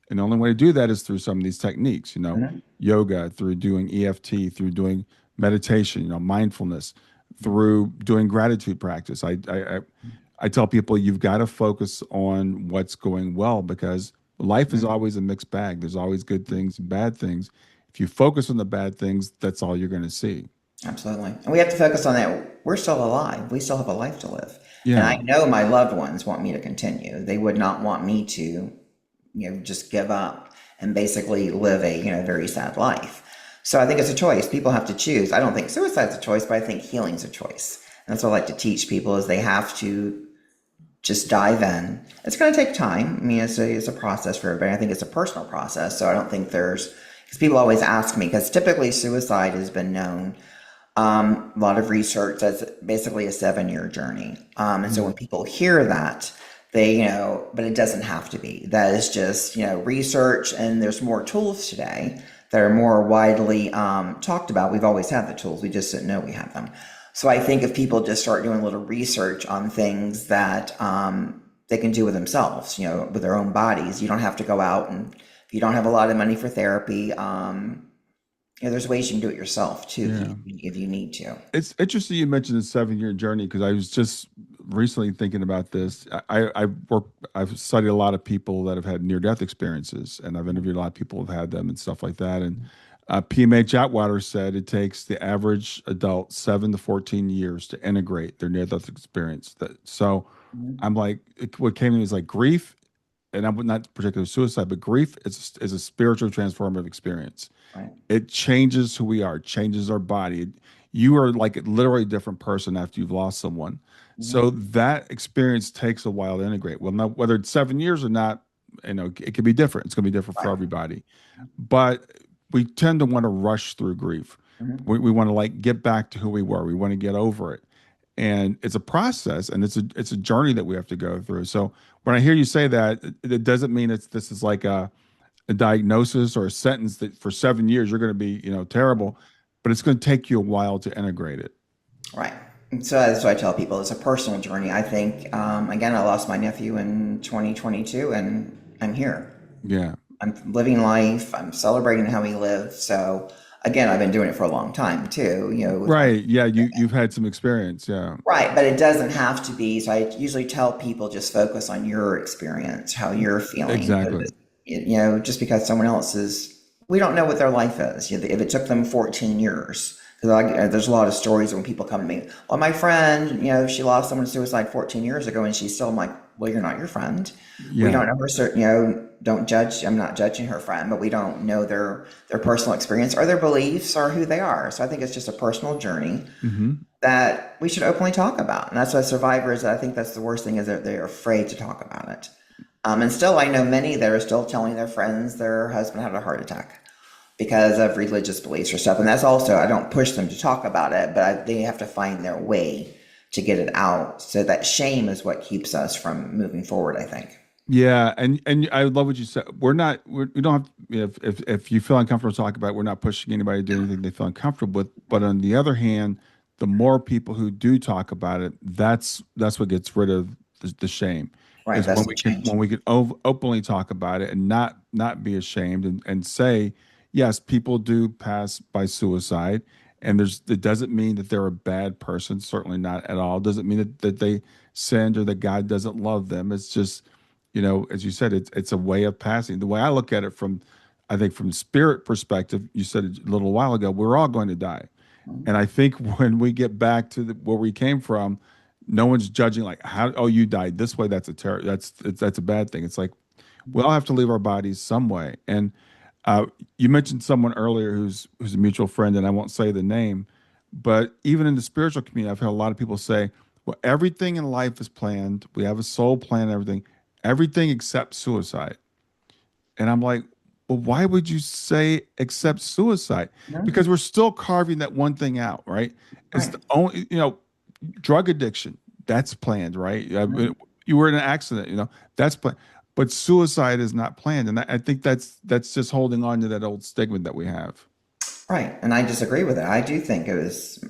And the only way to do that is through some of these techniques, Mhm. yoga, through doing EFT, through doing meditation, mindfulness, through doing gratitude practice. I tell people you've got to focus on what's going well, because life is Mhm. always a mixed bag. There's always good things and bad things. If you focus on the bad things, that's all you're going to see. Absolutely. And we have to focus on that. We're still alive. We still have a life to live. And I Yeah. know my loved ones want me to continue. They would not want me to, just give up and basically live a, very sad life. So I think it's a choice. People have to choose. I don't think suicide's a choice, but I think healing's a choice. And that's what I like to teach people, is they have to just dive in. It's going to take time. I mean, it's a process for everybody. I think it's a personal process. So I don't think because people always ask me, because typically suicide has been known, a lot of research that's basically a 7-year journey. And so when Mhm. people hear that, they, but it doesn't have to be. That is just, research, and there's more tools today that are more widely talked about. We've always had the tools, we just didn't know we had them. So I think if people just start doing a little research on things that they can do with themselves, with their own bodies, you don't have to go out, and if you don't have a lot of money for therapy, there's ways you can do it yourself too, Yeah. if you need to. It's interesting you mentioned the 7-year journey, because I was just recently thinking about this. I've studied a lot of people that have had near death experiences, and I've interviewed a lot of people who've had them and stuff like that. And PMH Atwater said it takes the average adult 7 to 14 years to integrate their near death experience. So Mhm. I'm like, what came to me is like grief, and I'm not particularly suicide, but grief is a spiritual transformative experience. Right. It changes who we are, changes our body. You are like a literally different person after you've lost someone. Mhm. So that experience takes a while to integrate. Well, now whether it's 7 years or not, it can be different. It's going to be different for Right. everybody. But we tend to want to rush through grief. Mhm. We want to like get back to who we were. We want to get over it. And it's a process and it's a journey that we have to go through. So when I hear you say that, it doesn't mean this is like a diagnosis or a sentence that for 7 years you're going to be, terrible, but it's going to take you a while to integrate it. Right. And so that's what I tell people. It's a personal journey. I think, again, I lost my nephew in 2022 and I'm here. Yeah. I'm living life. I'm celebrating how he lived. So again, I've been doing it for a long time too, with my, Right. Yeah. You've had some experience. Yeah. right. But it doesn't have to be. So I usually tell people just focus on your experience, how you're feeling. Exactly. Just because someone else is, we don't know what their life is. If it took them 14 years, because there's a lot of stories when people come to me, well, my friend, she lost someone to suicide 14 years ago and she's still, I'm like, well, you're not your friend. We Yeah. don't know her, don't judge. I'm not judging her friend, but we don't know their personal experience or their beliefs or who they are. So I think it's just a personal journey Hmm. that we should openly talk about. And that's why survivors, I think that's the worst thing is that they're afraid to talk about it. And still, I know many that are still telling their friends their husband had a heart attack because of religious beliefs or stuff. And that's also, I don't push them to talk about it, but they have to find their way to get it out. So that shame is what keeps us from moving forward, I think. Yeah, and I love what you said. We don't have if you feel uncomfortable talking about it, we're not pushing anybody to do anything they feel uncomfortable with. But on the other hand, the more people who do talk about it, that's what gets rid of the shame. Right, Is that's when the we can change. openly talk about it and not be ashamed and say, yes, people do pass by suicide, and it doesn't mean that they're a bad person. Certainly not at all. Doesn't mean that they sinned or that God doesn't love them. It's just as you said, it's a way of passing. The way I look at it I think from spirit perspective, you said it a little while ago, we're all going to die. And I think when we get back to where we came from, no one's judging like how, oh, you died this way. That's a bad thing. It's like we all have to leave our bodies some way. And you mentioned someone earlier who's a mutual friend, and I won't say the name, but even in the spiritual community, I've heard a lot of people say, well, everything in life is planned. We have a soul plan, everything except suicide. And I'm like, well, why would you say except suicide? Mhm. Because we're still carving that one thing out, right? It's Right. the only, drug addiction, that's planned, right? Mhm. You were in an accident, that's planned. But suicide is not planned. And I think that's just holding on to that old stigma that we have. Right. And I disagree with it. I do think it was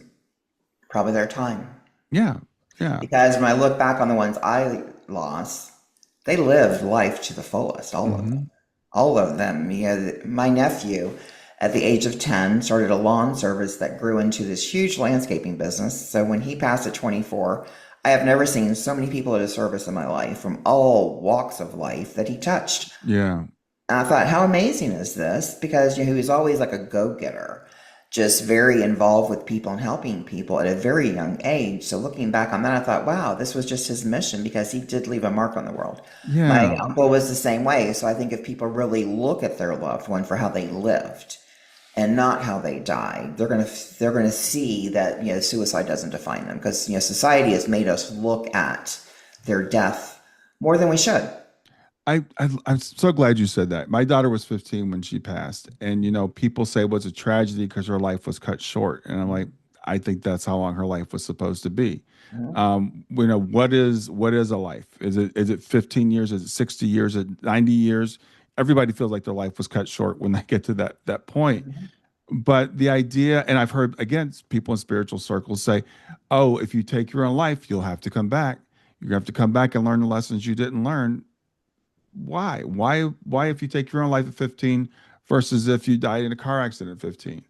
probably their time. Yeah. Yeah. Because when I look back on the ones I lost, they lived life to the fullest, all of them. Hmm. All of them. My nephew, at the age of 10, started a lawn service that grew into this huge landscaping business. So when he passed at 24, I have never seen so many people at his service in my life from all walks of life that he touched. Yeah. And I thought, how amazing is this? Because he was always like a go-getter, just very involved with people and helping people at a very young age. So looking back on that, I thought, wow, this was just his mission because he did leave a mark on the world. My Yeah. uncle was the same way. So I think if people really look at their loved one for how they lived and not how they died, they're gonna see that suicide doesn't define them because society has made us look at their death more than we should. I'm so glad you said that. My daughter was 15 when she passed, and people say it was a tragedy because her life was cut short, and I'm like, I think that's how long her life was supposed to be. Mhm. What is a life? Is it 15 years? Is it 60 years? Is it 90 years? Everybody feels like their life was cut short when they get to that point. But the idea, and I've heard again people in spiritual circles say, "Oh, if you take your own life, you'll have to come back. You have to come back and learn the lessons you didn't learn." Why if you take your own life at 15 versus if you died in a car accident at 15?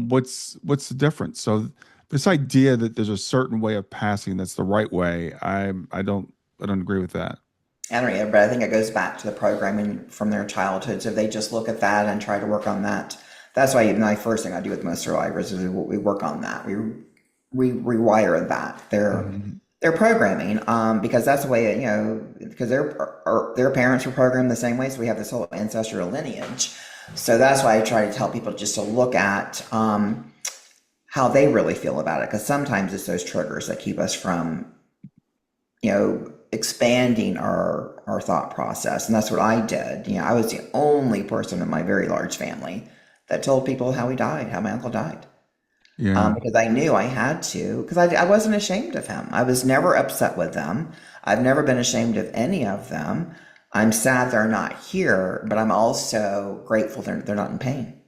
What's the difference? So This idea that there's a certain way of passing that's the right way, I don't agree with that. I don't know, but I think it goes back to the programming from their childhood. So if they just look at that and try to work on that, that's why my first thing I do with most survivors is we work on that. We rewire that Mhm. their programming, because that's the way because their parents were programmed the same way. So we have this whole ancestral lineage. So that's why I try to tell people just to look at how they really feel about it, because sometimes it's those triggers that keep us from expanding our thought process. And that's what I did. I was the only person in my very large family that told people how he died, how my uncle died. Yeah. Because I knew I had to, because I wasn't ashamed of him. I was never upset with them. I've never been ashamed of any of them. I'm sad they're not here, but I'm also grateful they're not in pain.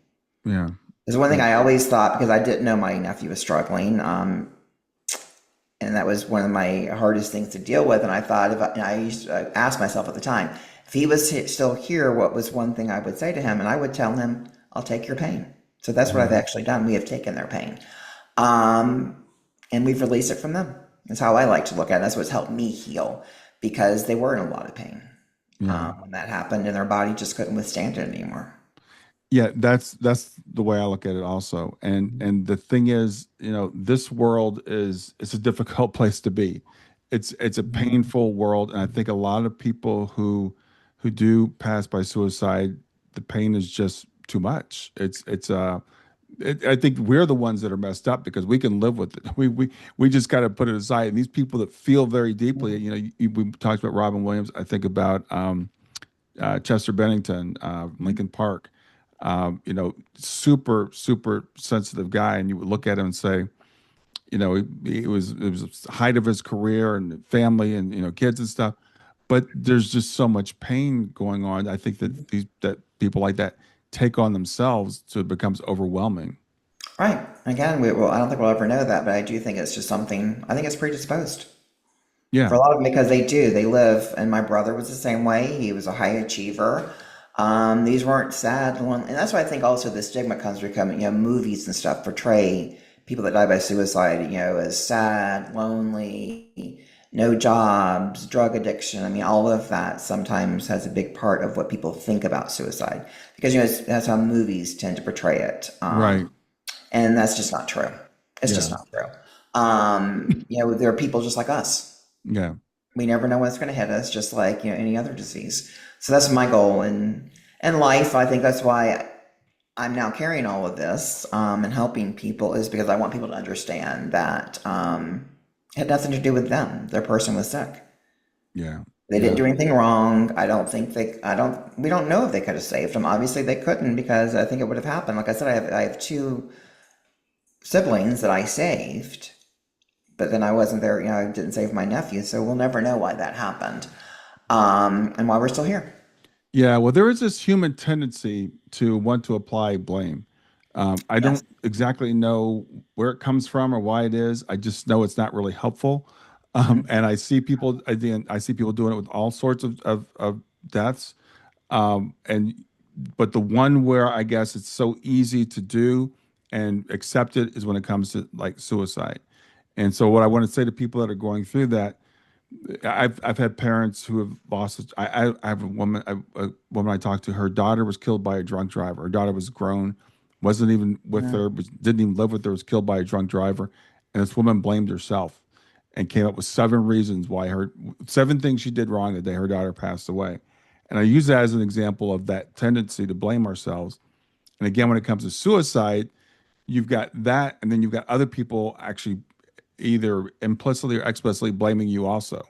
Yeah. There's one thing Yeah. I always thought, because I didn't know my nephew was struggling, and that was one of my hardest things to deal with. And I thought, I used to ask myself at the time, if he was still here, what was one thing I would say to him? And I would tell him, I'll take your pain. So that's what I've Mhm. actually done. We have taken their pain. Um, and we've released it from them. That's how I like to look at it. That's what's helped me heal, because they were in a lot of pain Yeah. when that happened, and their body just couldn't withstand it anymore. Yeah, that's the way I look at it also. And the thing is, this world is it's a difficult place to be. It's a painful world, and I think a lot of people who do pass by suicide, the pain is just too much. I think we're the ones that are messed up because we can live with it. We just got to put it aside. And these people that feel very deeply, we talked about Robin Williams. I think about Chester Bennington, Lincoln Park. Super, super sensitive guy, and you would look at him and say, it was the height of his career and family and kids and stuff, but there's just so much pain going on. I think that people like that take on themselves, so it becomes overwhelming. Right. Again, I don't think we'll ever know that, but I do think it's just something, I think it's predisposed. For Yeah, a lot of them, because they live, and my brother was the same way. He was a high achiever. These weren't sad and that's why I think also the stigma comes from, movies and stuff portray people that die by suicide, as sad, lonely, no jobs, drug addiction. I mean, all of that sometimes has a big part of what people think about suicide, because that's how movies tend to portray it, right. and that's just not true. It's just Yeah, not true. There are people just like us. yeah, We never know when it's going to hit us, just like any other disease. So that's my goal in life. I think that's why I'm now carrying all of this, and helping people, is because I want people to understand that it had nothing to do with them. Their person was sick. yeah, They didn't yeah, do anything wrong. I don't think we don't know if they could have saved them. Obviously, they couldn't, because I think it would have happened. Like I said, I have two siblings that I saved, but then I wasn't there. I didn't save my nephew, so we'll never know why that happened, and why we're still here. yeah. Well, there is this human tendency to want to apply blame. I Yes. don't exactly know where it comes from or why it is. I just know it's not really helpful. Mhm. And I see people doing it with all sorts of deaths. And but the one where I guess it's so easy to do and accept it is when it comes to like suicide. And so what I want to say to people that are going through that, I've had parents who have lost. I have a woman I talked to. Her daughter was killed by a drunk driver. Her daughter was grown, wasn't even with Mhm. her, didn't even live with her. Was killed by a drunk driver, and this woman blamed herself and came up with seven things she did wrong the day her daughter passed away. And I use that as an example of that tendency to blame ourselves. And again, when it comes to suicide, you've got that, and then you've got other people actually either implicitly or explicitly blaming you also.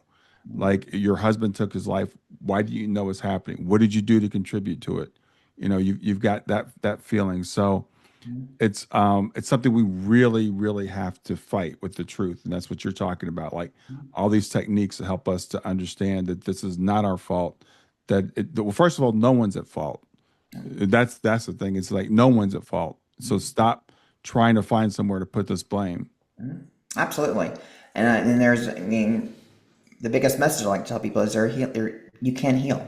Like your husband took his life. Why do you know it's happening? What did you do to contribute to it? You've got that feeling. So it's something we really, really have to fight with the truth. And that's what you're talking about. Like all these techniques to help us to understand that this is not our fault. Well, first of all, no one's at fault. That's the thing. It's like no one's at fault. So stop trying to find somewhere to put this blame. Absolutely. And there's, I mean, the biggest message I like to tell people is you can heal.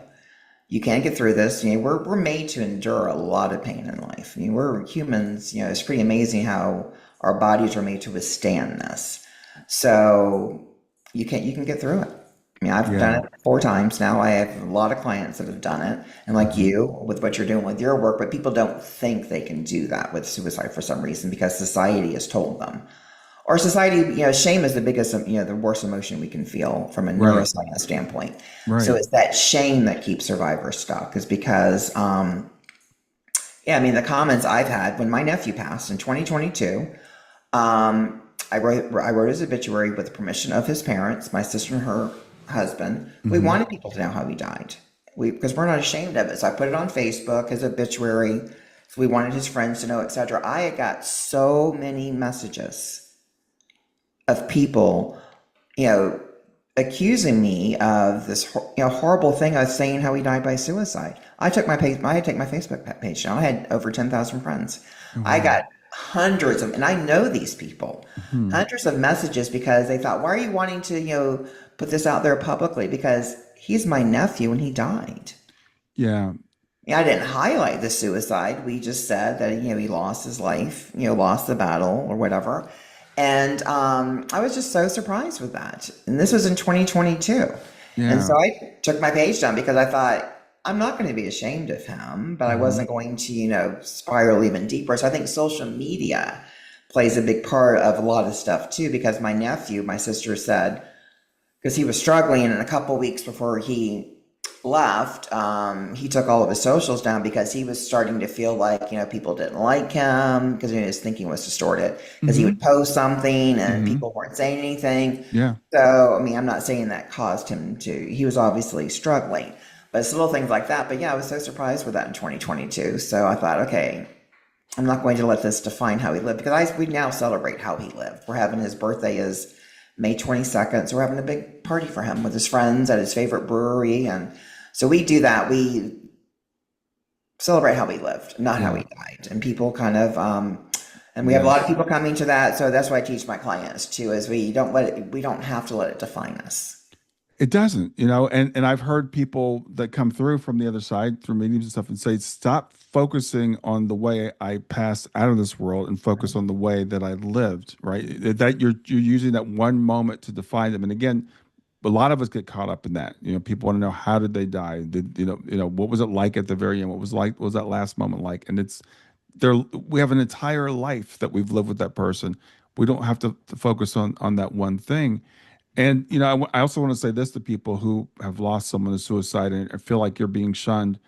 You can get through this. We're made to endure a lot of pain in life. I mean, we're humans. It's pretty amazing how Our bodies are made to withstand this. So you can get through it. I mean, I've done Yeah. it 4 times now. I have a lot of clients that have done it. And like Hmm. you, with what you're doing with your work, but people don't think they can do that with suicide for some reason because society has told them. Or society, shame is the biggest, the worst emotion we can feel from a Right. neuroscience standpoint. So Right. it's that shame that keeps survivors stuck, is because, yeah, I mean, the comments I've had when my nephew passed in 2022, I wrote his obituary with the permission of his parents, my sister and her husband. We Hmm. wanted people to know how he died. Because we're not ashamed of it. So I put it on Facebook, his obituary. So we wanted his friends to know, etc. I got so many messages of people, you know, accusing me of this, horrible thing of saying how he died by suicide. I had to take my Facebook page down. I had over 10,000 friends. Oh, I wow. got hundreds of, and I know these people, Hmm. hundreds of messages because they thought, why are you wanting to, put this out there publicly? Because he's my nephew and he died. Yeah. Yeah, I didn't highlight the suicide. We just said that he lost his life, lost the battle or whatever. And I was just so surprised with that. And this was in 2022. And Yeah. so I took my page down because I thought I'm not going to be ashamed of him, but I Hmm. wasn't going to, spiral even deeper. So I think social media plays a big part of a lot of stuff too, because my nephew, my sister said, because he was struggling, and a couple weeks before he left, he took all of his socials down because he was starting to feel like, people didn't like him because his thinking was distorted. Because he Hmm. would post something and Hmm. people weren't saying anything. Yeah. So, I mean, I'm not saying that caused him to, he was obviously struggling, but it's little things like that. But yeah, I was so surprised with that in 2022. So I thought, okay, I'm not going to let this define how he lived because we now celebrate how he lived. We're having his birthday is May 22nd, so we're having a big party for him with his friends at his favorite brewery, and so we do that. We celebrate how he lived, not how Yeah. he died, and people kind of and we have a lot of Yes. people coming to that. So that's what I teach my clients too: is we don't have to let it define us. It doesn't, and I've heard people that come through from the other side through meetings and stuff and say, stop focusing on the way I passed out of this world and focus on the way that I lived, right? That you're using that one moment to define them. And again, a lot of us get caught up in that. People want to know, how did they die? What was it like at the very end? What was that last moment like? And it's there. We have an entire life that we've lived with that person. We don't have to focus on that one thing. And I also want to say this to people who have lost someone to suicide and feel like you're being shunned.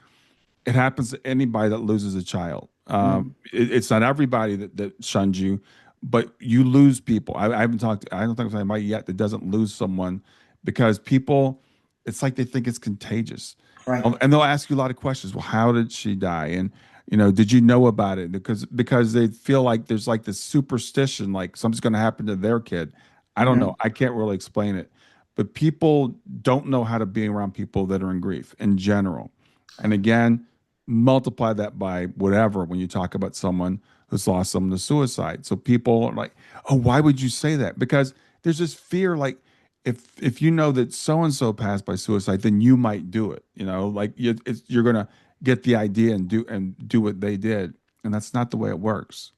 It happens to anybody that loses a child. Mm, It's not everybody that shuns you, but you lose people. I haven't talked. I don't think there's anybody yet that doesn't lose someone, because people, it's like they think it's contagious, right. and they'll ask you a lot of questions. Well, how did she die? And did you know about it? Because they feel like there's like this superstition, like something's going to happen to their kid. I don't Mm, know. I can't really explain it, but people don't know how to be around people that are in grief in general. And right. again, multiply that by whatever when you talk about someone who's lost someone to suicide. So people are like, "Oh, why would you say that?" Because there's this fear, like if you know that so and so passed by suicide, then you might do it. Like you're gonna get the idea and do what they did, and that's not the way it works.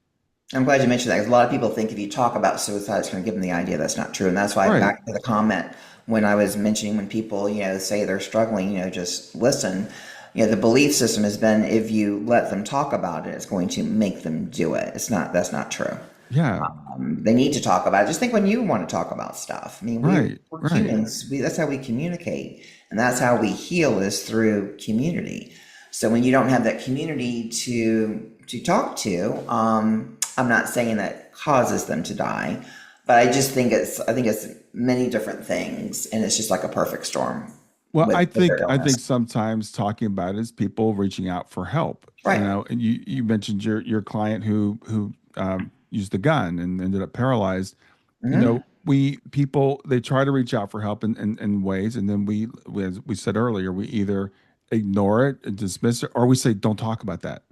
I'm glad you mentioned that because a lot of people think if you talk about suicide, it's going to give them the idea that's not true. And that's why, Right. back to the comment when I was mentioning when people, say they're struggling, just listen. The belief system has been if you let them talk about it, it's going to make them do it. That's not true. Yeah. They need to talk about it. Just think when you want to talk about stuff. I mean, Right. we're Right. humans. That's how we communicate. And that's how we heal is through community. So when you don't have that community to talk to, I'm not saying that causes them to die, but I think it's many different things, and it's just like a perfect storm Well, with I their think I illness. think sometimes talking about it is people reaching out for help. Right. And you mentioned your client who used the gun and ended up paralyzed. Hmm. We people, they try to reach out for help in ways, and then as we said earlier, we either ignore it and dismiss it, or we say don't talk about that.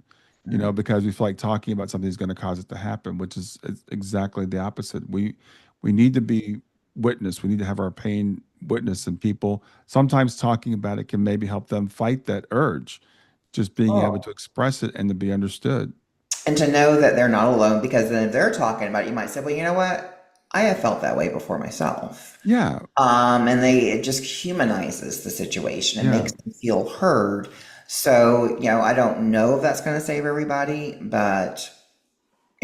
Because we feel like talking about something is going to cause it to happen, which is exactly the opposite. We need to be witness. We need to have our pain witnessed, and people sometimes talking about it can maybe help them fight that urge, just being able Oh, to express it and to be understood. and to know that they're not alone, because then if they're talking about it, you might say, well, you know what? I have felt that way before myself. Yeah. And it just humanizes the situation and Yeah. makes them feel heard. So, I don't know if that's going to save everybody, but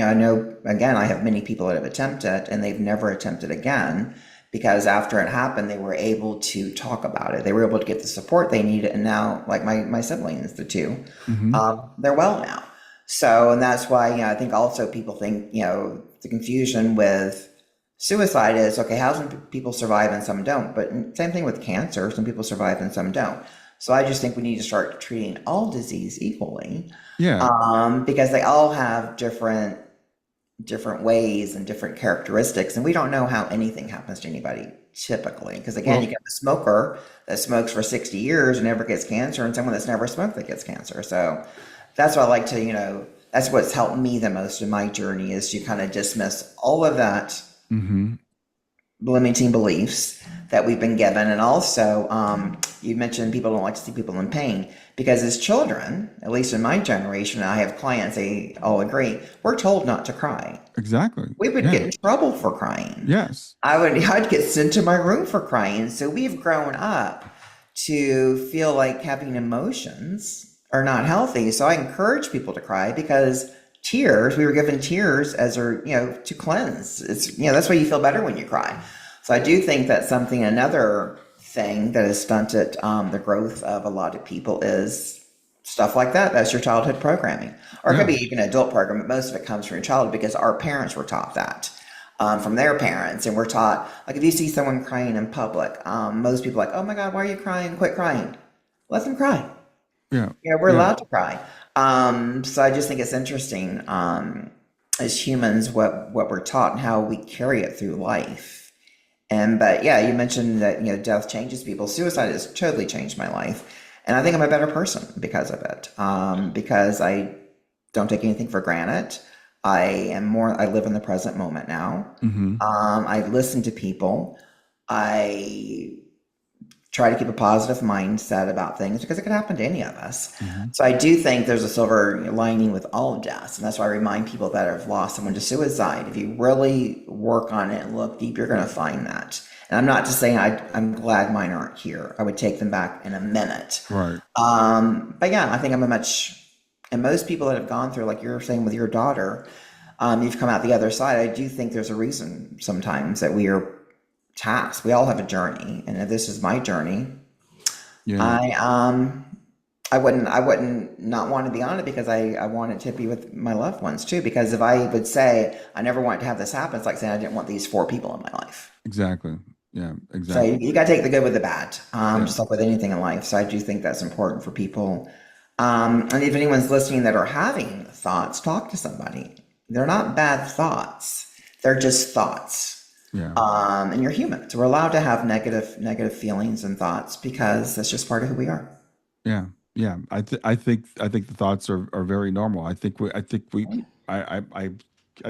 I know, again, I have many people that have attempted and they've never attempted again because after it happened, they were able to talk about it. They were able to get the support they needed. And now, like my siblings, the two, Hmm. they're well now. So, and that's why, I think also people think, the confusion with suicide is, okay, how some people survive and some don't? But same thing with cancer, some people survive and some don't. So I just think we need to start treating all disease equally, Yeah. because they all have different ways and different characteristics, and we don't know how anything happens to anybody typically. Because again, you Well, get a smoker that smokes for 60 years and never gets cancer, and someone that's never smoked that gets cancer. So that's what I like to, that's what's helped me the most in my journey is to kind of dismiss all of that hmm limiting beliefs that we've been given. And also, you mentioned people don't like to see people in pain because as children, at least in my generation, I have clients, they all agree, we're told not to cry. exactly. We would get Yeah. in trouble for crying. Yes. I'd get sent to my room for crying. So we've grown up to feel like having emotions are not healthy. So I encourage people to cry because tears, we were given tears as to cleanse. It's, that's why you feel better when you cry. So I do think that another thing that has stunted the growth of a lot of people is stuff like that. That's your childhood programming. Or it could Yeah. be even adult programming, but most of it comes from your childhood because our parents were taught that. From their parents, and we're taught like if you see someone crying in public, most people are like, oh my god, why are you crying, quit crying, let them cry. Yeah. We're Yeah. allowed to cry. So I just think it's interesting, as humans what we're taught and how we carry it through life. And but yeah, you mentioned that death changes people. Suicide has totally changed my life, and I think I'm a better person because of it, because I don't take anything for granted. I live in the present moment now. hmm I listen to people. I try to keep a positive mindset about things because it could happen to any of us. hmm So I do think there's a silver lining with all deaths. And that's why I remind people that have lost someone to suicide. If you really work on it and look deep, you're going to find that. And I'm not just saying I'm glad mine aren't here. I would take them back in a minute. Right. But yeah, I think and most people that have gone through, like you're saying with your daughter, you've come out the other side. I do think there's a reason sometimes that we are tasked. We all have a journey, and if this is my journey, Yeah. I I wouldn't not want to be on it because I want it to be with my loved ones too. Because if I would say I never want to have this happen, it's like saying I didn't want these four people in my life. Exactly. Yeah. So Exactly. you got to take the good with the bad, Yeah. just like with anything in life. So I do think that's important for people. And if anyone's listening that are having thoughts, talk to somebody. They're not bad thoughts; they're just thoughts. Yeah. And you're human, so we're allowed to have negative feelings and thoughts because that's just part of who we are. Yeah, yeah. I think the thoughts are very normal. I think we I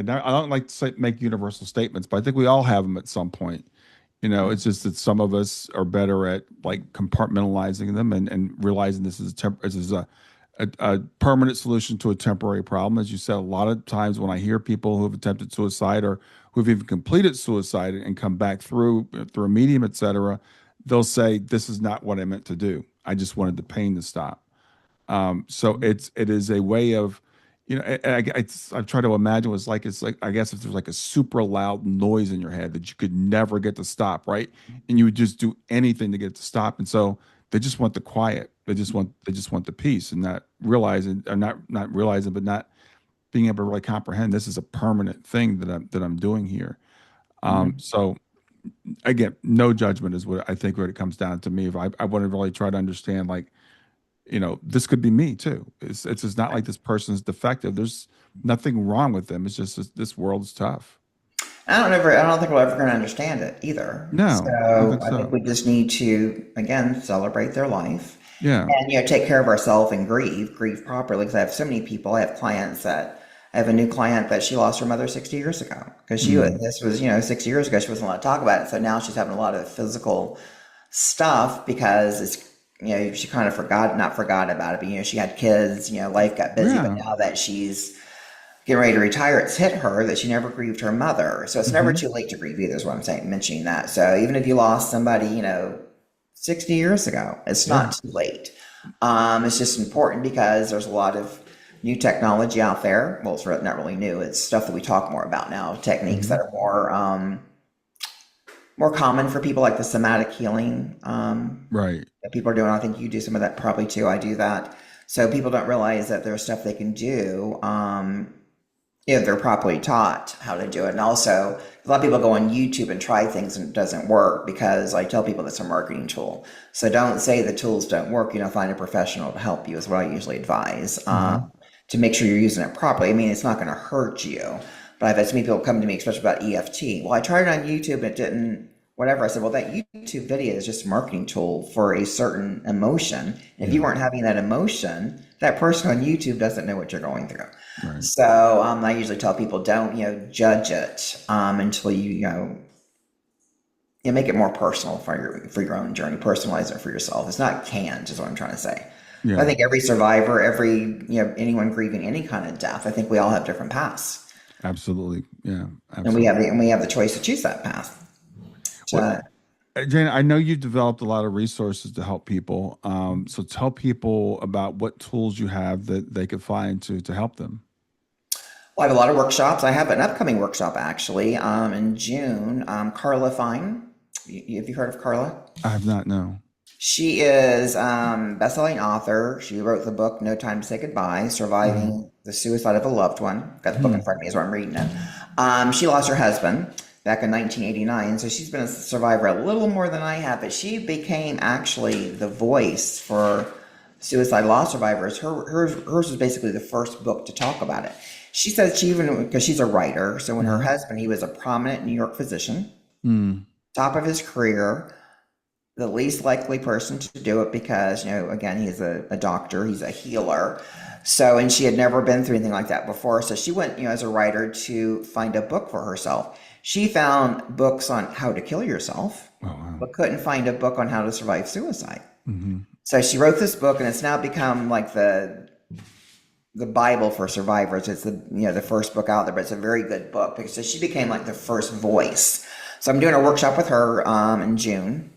don't like to say, make universal statements, but I think we all have them at some point. It's just that some of us are better at like compartmentalizing them and realizing this is a permanent solution to a temporary problem. As you said, a lot of times when I hear people who have attempted suicide or who've even completed suicide and come back through a medium, etc., they'll say, "This is not what I meant to do. I just wanted the pain to stop." So it is a way of, I try to imagine it's like I guess if there's like a super loud noise in your head that you could never get to stop, right? And you would just do anything to get it to stop. And so they just want the quiet. They just want the peace and not realizing or not realizing, but not being able to really comprehend this is a permanent thing that I'm doing here. Mhm. So again, no judgment is what I think what it comes down to me. If I want to really try to understand like this could be me too. It's just not like this person's defective. There's nothing wrong with them. It's just this world is tough. I don't think we're ever going to understand it either. No, I don't So think I think so. we just need to again celebrate their life Yeah. and take care of ourselves and grieve properly. Because I have so many people. I have clients that I have a new client that she lost her mother 60 years ago because Mm, this was 6 years ago she wasn't allowed to talk about it. So now she's having a lot of physical stuff because it's she kind of not forgot about it, but she had kids, life got busy, but yeah. now that she's getting ready to retire, it's hit her that she never grieved her mother. So it's never Hmm. too late to grieve either, is what I'm saying, mentioning that. So even if you lost somebody, 60 years ago, it's Yeah. not too late. It's just important because there's a lot of new technology out there. Well, it's not really new. It's stuff that we talk more about now, techniques that Hmm. are more common for people, like the somatic healing Right. that people are doing. I think you do some of that probably too. I do that. So people don't realize that there's stuff they can do if they're properly taught how to do it. And also, a lot of people go on YouTube and try things and it doesn't work because I tell people that's a marketing tool. So don't say the tools don't work. Find a professional to help you is what I usually advise Hmm. to make sure you're using it properly. I mean, it's not going to hurt you. But I've had so many people come to me, especially about EFT. Well, I tried it on YouTube and it didn't, whatever. I said, well, that YouTube video is just a marketing tool for a certain emotion. And if you Yeah. weren't having that emotion, that person on YouTube doesn't know what you're going through. Right. So I usually tell people don't judge it until you make it more personal for your own journey, personalize it for yourself. It's not canned, is what I'm trying to say. But I Yeah. think every survivor, anyone grieving any kind of death, I think we all have different paths, Absolutely. Yeah. and we have Absolutely. the choice to choose that path. Well, To, Jane, I know you've developed a lot of resources to help people. So tell people about what tools you have that they could find to help them. well, I have a lot of workshops. I have an upcoming workshop actually in June. Carla Fine, have you heard of Carla? I have not. No. She is best-selling author. She wrote the book "No Time to Say Goodbye: Hmm. Surviving the Suicide of a Loved One." Got the book in Hmm. front of me as I'm reading it. She lost her husband back in 1989, so she's been a survivor a little more than I have. But she became actually the voice for suicide loss survivors. Hers was basically the first book to talk about it. She says she even because she's a writer. So when her Hmm. husband, he was a prominent New York physician, Hmm. top of his career, the least likely person to do it because, again, he's a doctor, he's a healer. So, and she had never been through anything like that before. So she went, as a writer to find a book for herself. She found books on how to kill yourself, Oh, wow. but couldn't find a book on how to survive suicide. Hmm. So she wrote this book, and it's now become like the Bible for survivors. It's the first book out there, but it's a very good book because she became like the first voice. So I'm doing a workshop with her in June.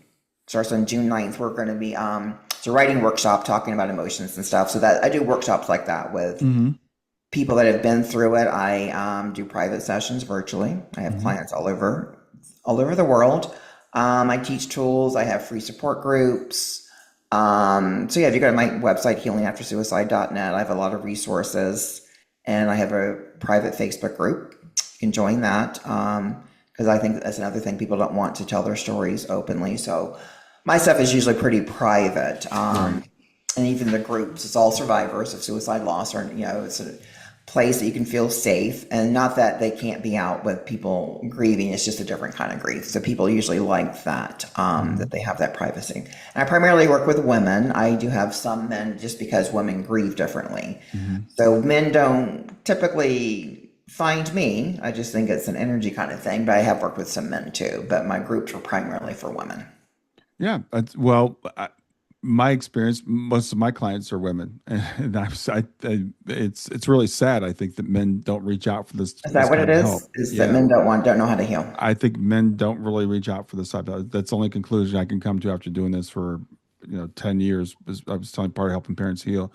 Starts on June 9th. We're going to be it's a writing workshop talking about emotions and stuff. So that I do workshops like that with Hmm. people that have been through it. I do private sessions virtually. I have Hmm. clients all over the world. I teach tools. I have free support groups. So yeah, if you go to my website, healingaftersuicide.net, I have a lot of resources, and I have a private Facebook group. You can join that because I think that's another thing, people don't want to tell their stories openly. So my stuff is usually pretty private, Right. and even the groups, it's all survivors of suicide loss, or it's a place that you can feel safe, and not that they can't be out with people grieving. It's just a different kind of grief. So people usually like that, that Hmm. they have that privacy. And I primarily work with women. I do have some men, just because women grieve differently. Hmm. So men don't typically find me. I just think it's an energy kind of thing. But I have worked with some men too. But my groups were primarily for women. Yeah. Well, my experience, most of my clients are women, and it's really sad. I think that men don't reach out for Is this that what it kind of is? help. Is that Yeah. men don't know how to heal? I think men don't really reach out for this type of. That's the only conclusion I can come to after doing this for 10 years. I was telling part of helping parents heal.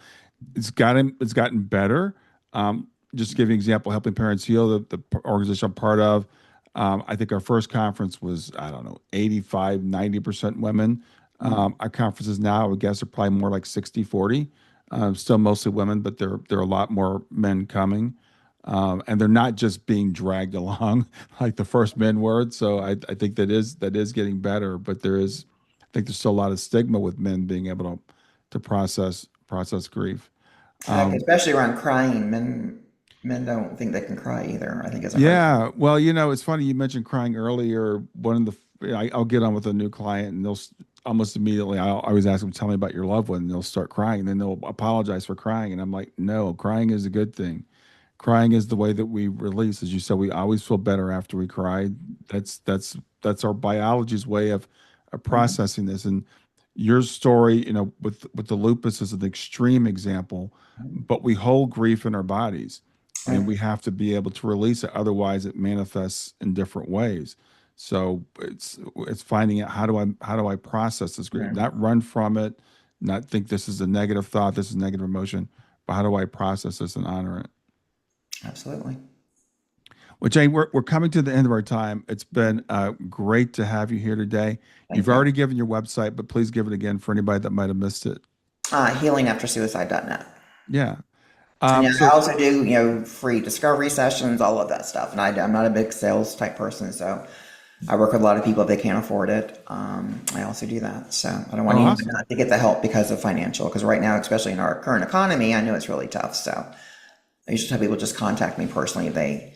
It's gotten better. Just to give you an example, helping parents heal, the organization I'm part of. I think our first conference was, I don't know, 85, 90% women. Our conferences now, I would guess, are probably more like 60-40. Still mostly women, but there are a lot more men coming. And they're not just being dragged along like the first men were. So I think that is getting better, but I think there's still a lot of stigma with men being able to process grief. Um, Especially around crying, men don't think they can cry either. I think it's a hard thing. yeah, well, it's funny you mentioned crying earlier. I'll get on with a new client, and almost immediately I always ask them, "Tell me about your loved one," and they'll start crying, and then they'll apologize for crying, and I'm like, "No, crying is a good thing. Crying is the way that we release." As you said, we always feel better after we cry. That's our biology's way of Mhm. processing this. And your story, with the lupus is an extreme example, but we hold grief in our bodies. and we Right. have to be able to release it. Otherwise, it manifests in different ways. So it's finding out how do I process this grief, Mhm. not run from it, not think this is a negative thought, this is negative emotion, but how do I process this and honor it? Absolutely. Well, Jane, we're coming to the end of our time. It's been great to have you here today. You've Thank you. already given your website, but please give it again for anybody that might have missed it. Healingaftersuicide.net. Yeah. And yeah, I So, also do, free discovery sessions, all of that stuff. And I'm not a big sales type person, so I work with a lot of people if they can't afford it. I also do that. So I don't want oh, anyone awesome. not to get the help because of financial. Because right now, especially in our current economy, I know it's really tough. So I usually tell people just contact me personally if they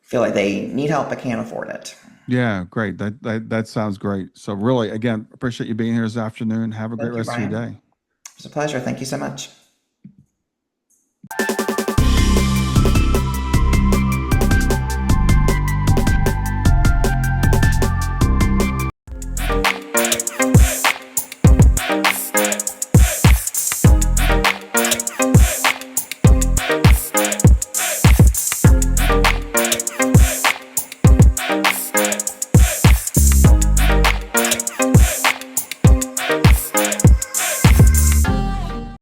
feel like they need help but can't afford it. Yeah, great. That sounds great. So, really, again, appreciate you being here this afternoon. Have a great Thank you, rest of your Brian. day. It's a pleasure. Thank you so much.